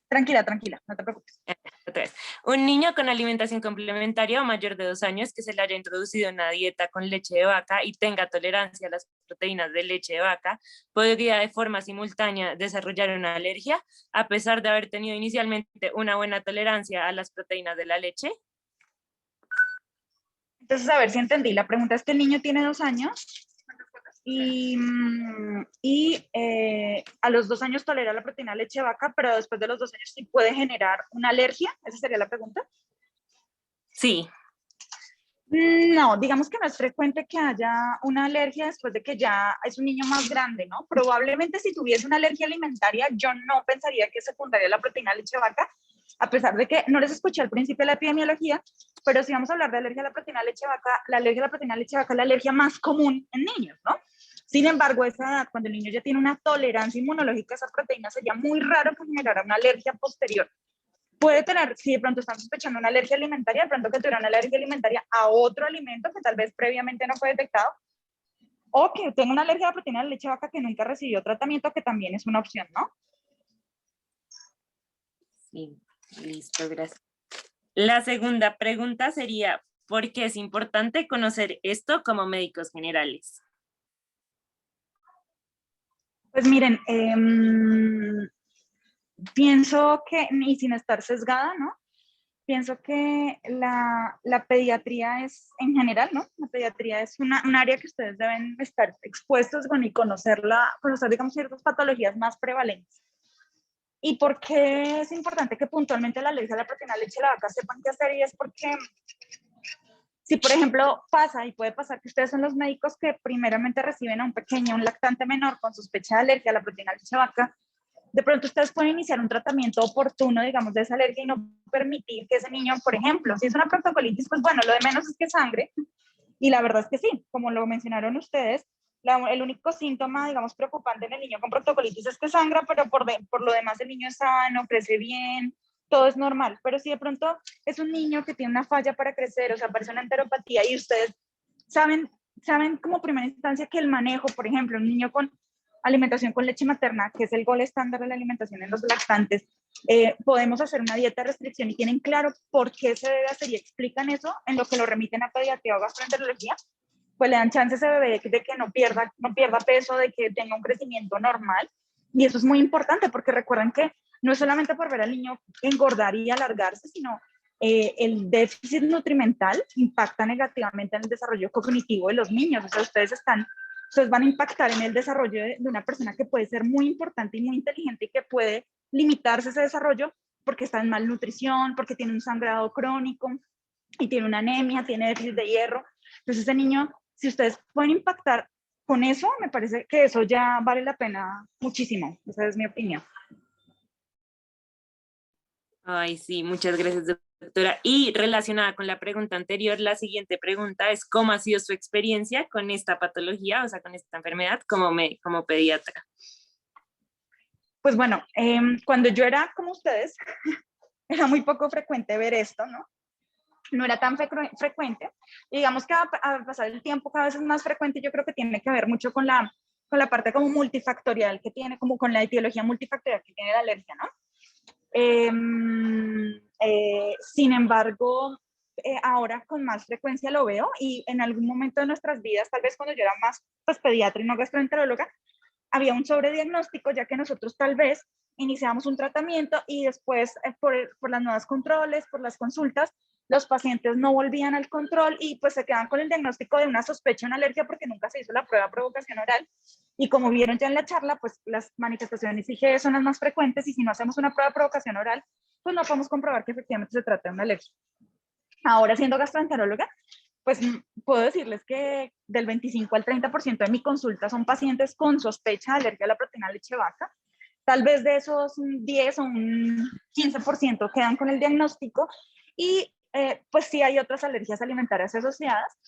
Tranquila, tranquila, no te preocupes. Otra vez. Un niño con alimentación complementaria o mayor de 2 años que se le haya introducido una dieta con leche de vaca y tenga tolerancia a las proteínas de leche de vaca, podría de forma simultánea desarrollar una alergia a pesar de haber tenido inicialmente una buena tolerancia a las proteínas de la leche. Entonces, a ver si entendí. La pregunta es que el niño tiene 2 años y a los 2 años tolera la proteína leche de vaca, pero después de los 2 años sí puede generar una alergia. ¿Esa sería la pregunta? Sí, No, digamos que no es frecuente que haya una alergia después de que ya es un niño más grande, ¿no? Probablemente si tuviese una alergia alimentaria, yo no pensaría que secundaria la proteína leche de vaca, a pesar de que no les escuché al principio de la epidemiología, pero si vamos a hablar de alergia a la proteína leche de vaca, la alergia a la proteína leche de vaca es la alergia más común en niños, ¿no? Sin embargo, a esa edad, cuando el niño ya tiene una tolerancia inmunológica a esa proteína, sería muy raro que generara una alergia posterior. Puede tener, si de pronto están sospechando una alergia alimentaria, de pronto que tuviera una alergia alimentaria a otro alimento que tal vez previamente no fue detectado, o que tenga una alergia a la proteína de leche de vaca que nunca recibió tratamiento, que también es una opción, ¿no? sí, listo, gracias. La segunda pregunta sería, ¿por qué es importante conocer esto como médicos generales? Pues miren, pienso que, y sin estar sesgada, ¿no? Pienso que la pediatría es, en general, ¿no? La pediatría es un área que ustedes deben estar expuestos con y conocerla, conocer, digamos, ciertas patologías más prevalentes. ¿Y por qué es importante que puntualmente la alergia a la proteína de leche de la vaca sepan qué hacer? Y es porque si, por ejemplo, pasa, y puede pasar que ustedes son los médicos que primeramente reciben a un pequeño, un lactante menor con sospecha de alergia a la proteína de leche de vaca, de pronto ustedes pueden iniciar un tratamiento oportuno, digamos, de esa alergia y no permitir que ese niño, por ejemplo, si es una proctocolitis, pues bueno, lo de menos es que sangre, y la verdad es que sí, como lo mencionaron ustedes, el único síntoma, digamos, preocupante en el niño con proctocolitis es que sangra, pero por lo demás el niño es sano, crece bien, todo es normal. Pero si de pronto es un niño que tiene una falla para crecer, o sea, aparece una enteropatía y ustedes saben como primera instancia que el manejo, por ejemplo, un niño con alimentación con leche materna, que es el gol estándar de la alimentación en los lactantes, podemos hacer una dieta de restricción y tienen claro por qué se debe hacer y explican eso en lo que lo remiten a pediatría o gastroenterología, pues le dan chances a ese bebé de que no pierda peso, de que tenga un crecimiento normal. Y eso es muy importante porque recuerden que no es solamente por ver al niño engordar y alargarse, sino el déficit nutrimental impacta negativamente en el desarrollo cognitivo de los niños. O sea, ustedes van a impactar en el desarrollo de una persona que puede ser muy importante y muy inteligente y que puede limitarse ese desarrollo porque está en malnutrición, porque tiene un sangrado crónico y tiene una anemia, tiene déficit de hierro. Entonces ese niño, si ustedes pueden impactar con eso, me parece que eso ya vale la pena muchísimo. Esa es mi opinión. Ay, sí, muchas gracias, doctora. Y relacionada con la pregunta anterior, la siguiente pregunta es, ¿cómo ha sido su experiencia con esta patología, o sea, con esta enfermedad como pediatra? Pues bueno, cuando yo era como ustedes, era muy poco frecuente ver esto, ¿no? No era tan frecuente. Y digamos que a pasar el tiempo cada vez es más frecuente. Yo creo que tiene que ver mucho con la parte como multifactorial que tiene, como con la etiología multifactorial que tiene la alergia, ¿no? Sin embargo, ahora con más frecuencia lo veo y en algún momento de nuestras vidas, tal vez cuando yo era más pues, pediatra y no gastroenteróloga, había un sobrediagnóstico, ya que nosotros tal vez iniciamos un tratamiento y después por las nuevas controles, por las consultas, los pacientes no volvían al control y pues se quedaban con el diagnóstico de una sospecha, una alergia, porque nunca se hizo la prueba de provocación oral. Y como vieron ya en la charla, pues las manifestaciones IgE son las más frecuentes y si no hacemos una prueba de provocación oral, pues no podemos comprobar que efectivamente se trata de una alergia. Ahora, siendo gastroenteróloga, pues puedo decirles que del 25 al 30% de mi consulta son pacientes con sospecha de alergia a la proteína de leche de vaca. Tal vez de esos 10 o un 15% quedan con el diagnóstico y pues sí hay otras alergias alimentarias asociadas.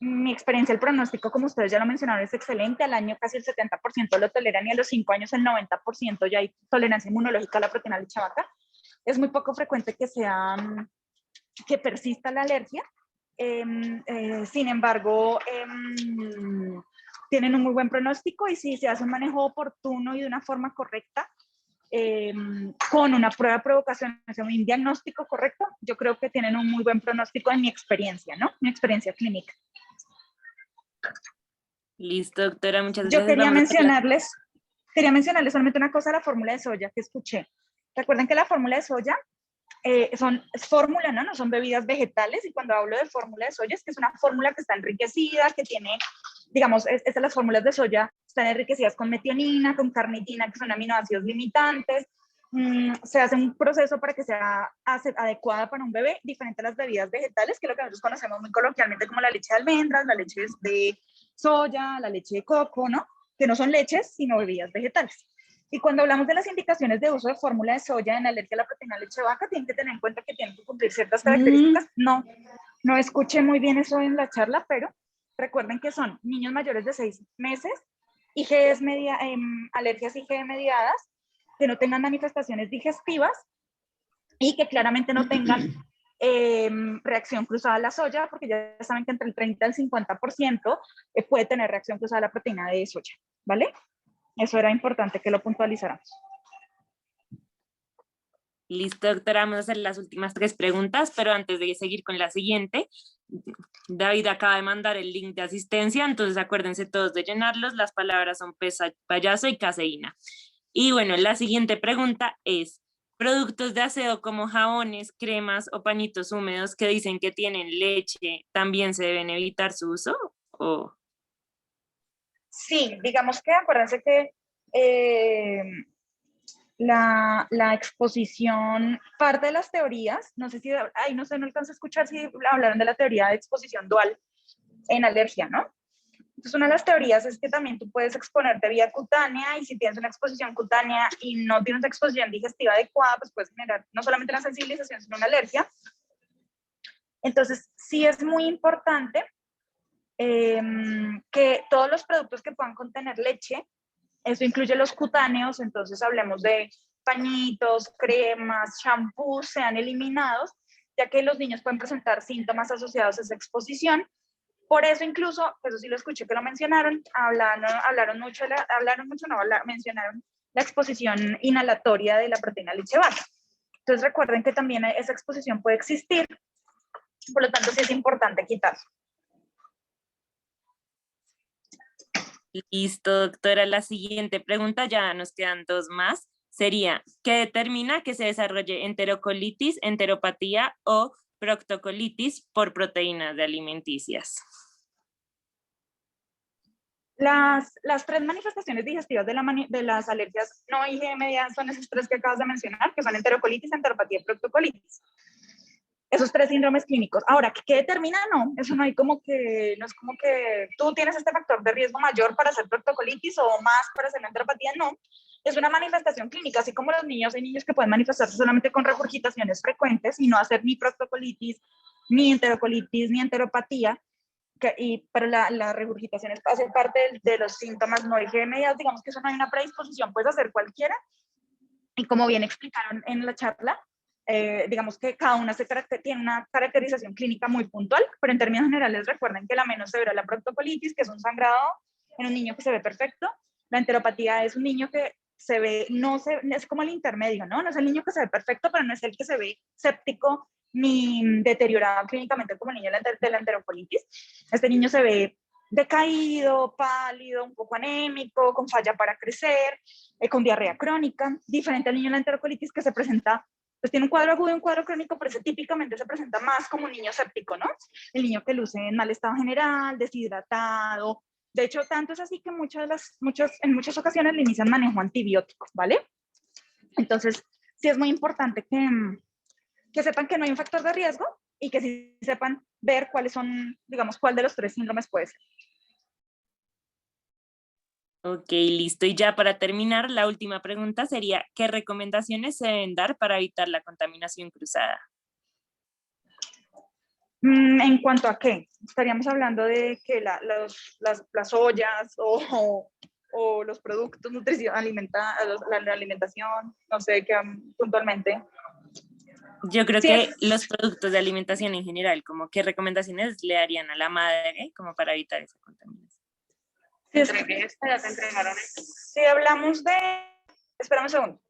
Mi experiencia, el pronóstico, como ustedes ya lo mencionaron, es excelente. Al año casi el 70% lo toleran y a los 5 años el 90% ya hay tolerancia inmunológica a la proteína de leche de vaca. Es muy poco frecuente que persista la alergia. Sin embargo, tienen un muy buen pronóstico y si se hace un manejo oportuno y de una forma correcta, con una prueba de provocación, un diagnóstico correcto, yo creo que tienen un muy buen pronóstico en mi experiencia, ¿no? Mi experiencia clínica. Listo, doctora, muchas Yo gracias. quería mencionarles solamente una cosa, la fórmula de soya que escuché. Recuerden que la fórmula de soya es fórmula, ¿no? No son bebidas vegetales, y cuando hablo de fórmula de soya es que es una fórmula que está enriquecida, que tiene, digamos, las fórmulas de soya están enriquecidas con metionina, con carnitina, que son aminoácidos limitantes. Se hace un proceso para que sea adecuada para un bebé, diferente a las bebidas vegetales, que es lo que nosotros conocemos muy coloquialmente como la leche de almendras, la leche de soya, la leche de coco, ¿no? Que no son leches, sino bebidas vegetales. Y cuando hablamos de las indicaciones de uso de fórmula de soya en alergia a la proteína de leche de vaca, tienen que tener en cuenta que tienen que cumplir ciertas características. No escuché muy bien eso en la charla, pero recuerden que son niños mayores de 6 meses, alergias IgE mediadas, que no tengan manifestaciones digestivas y que claramente no tengan reacción cruzada a la soya, porque ya saben que entre el 30 al 50% puede tener reacción cruzada a la proteína de soya, ¿vale? Eso era importante que lo puntualizáramos. Listo, doctora, vamos a hacer las últimas 3 preguntas, pero antes de seguir con la siguiente, David acaba de mandar el link de asistencia, entonces acuérdense todos de llenarlos. Las palabras son payaso y caseína. Y bueno, la siguiente pregunta es, ¿productos de aseo como jabones, cremas o pañitos húmedos que dicen que tienen leche también se deben evitar su uso? ¿O? Sí, digamos que acuérdense que la exposición, parte de las teorías, no sé si, no alcanzo a escuchar si hablaron de la teoría de exposición dual en alergia, ¿no? Entonces, una de las teorías es que también tú puedes exponerte vía cutánea, y si tienes una exposición cutánea y no tienes una exposición digestiva adecuada, pues puedes generar no solamente una sensibilización, sino una alergia. Entonces, sí es muy importante que todos los productos que puedan contener leche, eso incluye los cutáneos, entonces hablemos de pañitos, cremas, shampoos, sean eliminados, ya que los niños pueden presentar síntomas asociados a esa exposición. Por eso incluso, eso sí lo escuché que lo mencionaron, mencionaron la exposición inhalatoria de la proteína de leche de vaca. Entonces recuerden que también esa exposición puede existir, por lo tanto sí es importante quitarlo. Listo, doctora. La siguiente pregunta, ya nos quedan 2 más, sería, ¿qué determina que se desarrolle enterocolitis, enteropatía o proctocolitis por proteínas de alimenticias? Las 3 manifestaciones digestivas de las alergias no IgE mediadas son esas 3 que acabas de mencionar, que son enterocolitis, enteropatía y proctocolitis. Esos 3 síndromes clínicos. Ahora, ¿qué determina? No, eso no es como que tú tienes este factor de riesgo mayor para hacer proctocolitis o más para hacer la enteropatía, no. Es una manifestación clínica, así como los niños, hay niños que pueden manifestarse solamente con regurgitaciones frecuentes y no hacer ni proctocolitis, ni enterocolitis, ni enteropatía, pero la regurgitación hace parte de los síntomas no IgE mediados, digamos que eso no hay una predisposición, puedes hacer cualquiera, y como bien explicaron en la charla, digamos que cada una tiene una caracterización clínica muy puntual, pero en términos generales recuerden que la menos severa es la proctocolitis, que es un sangrado en un niño que se ve perfecto. La enteropatía es un niño que se ve, es como el intermedio, ¿no? No es el niño que se ve perfecto, pero no es el que se ve séptico ni deteriorado clínicamente como el niño de la enterocolitis. Este niño se ve decaído, pálido, un poco anémico, con falla para crecer, con diarrea crónica, diferente al niño en la enterocolitis que se presenta, pues tiene un cuadro agudo y un cuadro crónico, pero ese típicamente se presenta más como un niño séptico, ¿no? El niño que luce en mal estado general, deshidratado. De hecho, tanto es así que en muchas ocasiones le inician manejo antibiótico, ¿vale? Entonces, sí es muy importante que sepan que no hay un factor de riesgo y que sí sepan ver cuáles son, digamos, cuál de los 3 síndromes puede ser. Ok, listo. Y ya para terminar, la última pregunta sería, ¿qué recomendaciones se deben dar para evitar la contaminación cruzada? ¿En cuanto a qué? Estaríamos hablando de que las ollas o los productos la alimentación, no sé qué puntualmente. Yo creo Sí, que los productos de alimentación en general, como qué recomendaciones le darían a la madre como para evitar esa contaminación. Si hablamos de... Espérame un segundo.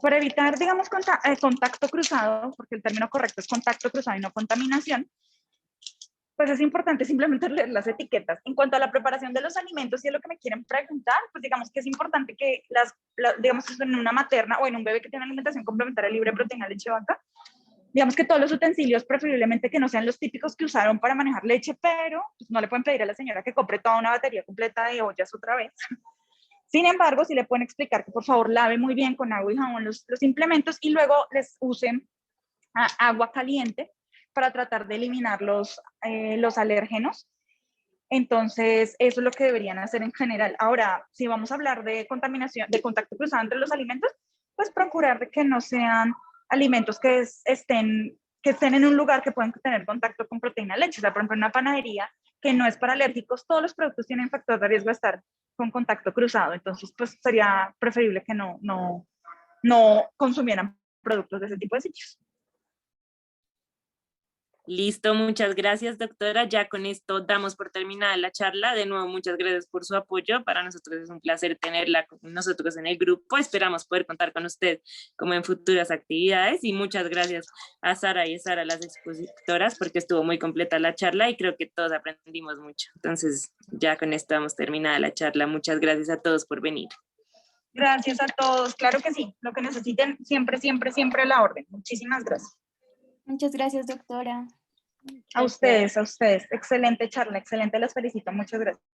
Para evitar, digamos, contacto cruzado, porque el término correcto es contacto cruzado y no contaminación, pues es importante simplemente leer las etiquetas. En cuanto a la preparación de los alimentos, si es lo que me quieren preguntar, pues digamos que es importante que digamos que en una materna o en un bebé que tiene alimentación complementaria libre de proteína leche vaca, digamos que todos los utensilios preferiblemente que no sean los típicos que usaron para manejar leche, pero pues, no le pueden pedir a la señora que compre toda una batería completa de ollas otra vez. Sin embargo, sí le pueden explicar que por favor lave muy bien con agua y jabón los implementos y luego les usen agua caliente para tratar de eliminar los alérgenos. Entonces, eso es lo que deberían hacer en general. Ahora, si vamos a hablar de contaminación, de contacto cruzado entre los alimentos, pues procurar de que no sean alimentos que estén en un lugar que pueden tener contacto con proteína leche. O sea, por ejemplo, en una panadería que no es para alérgicos, todos los productos tienen factor de riesgo de estar con contacto cruzado. Entonces, pues sería preferible que no consumieran productos de ese tipo de sitios. Listo, muchas gracias, doctora. Ya con esto damos por terminada la charla. De nuevo, muchas gracias por su apoyo. Para nosotros es un placer tenerla con nosotros en el grupo. Esperamos poder contar con usted como en futuras actividades. Y muchas gracias a Sara y a Sara, las expositoras, porque estuvo muy completa la charla y creo que todos aprendimos mucho. Entonces, ya con esto damos terminada la charla. Muchas gracias a todos por venir. Gracias a todos. Claro que sí. Lo que necesiten, siempre, siempre, siempre a la orden. Muchísimas gracias. Muchas gracias, doctora. A ustedes, a ustedes. Excelente charla, excelente, las felicito. Muchas gracias.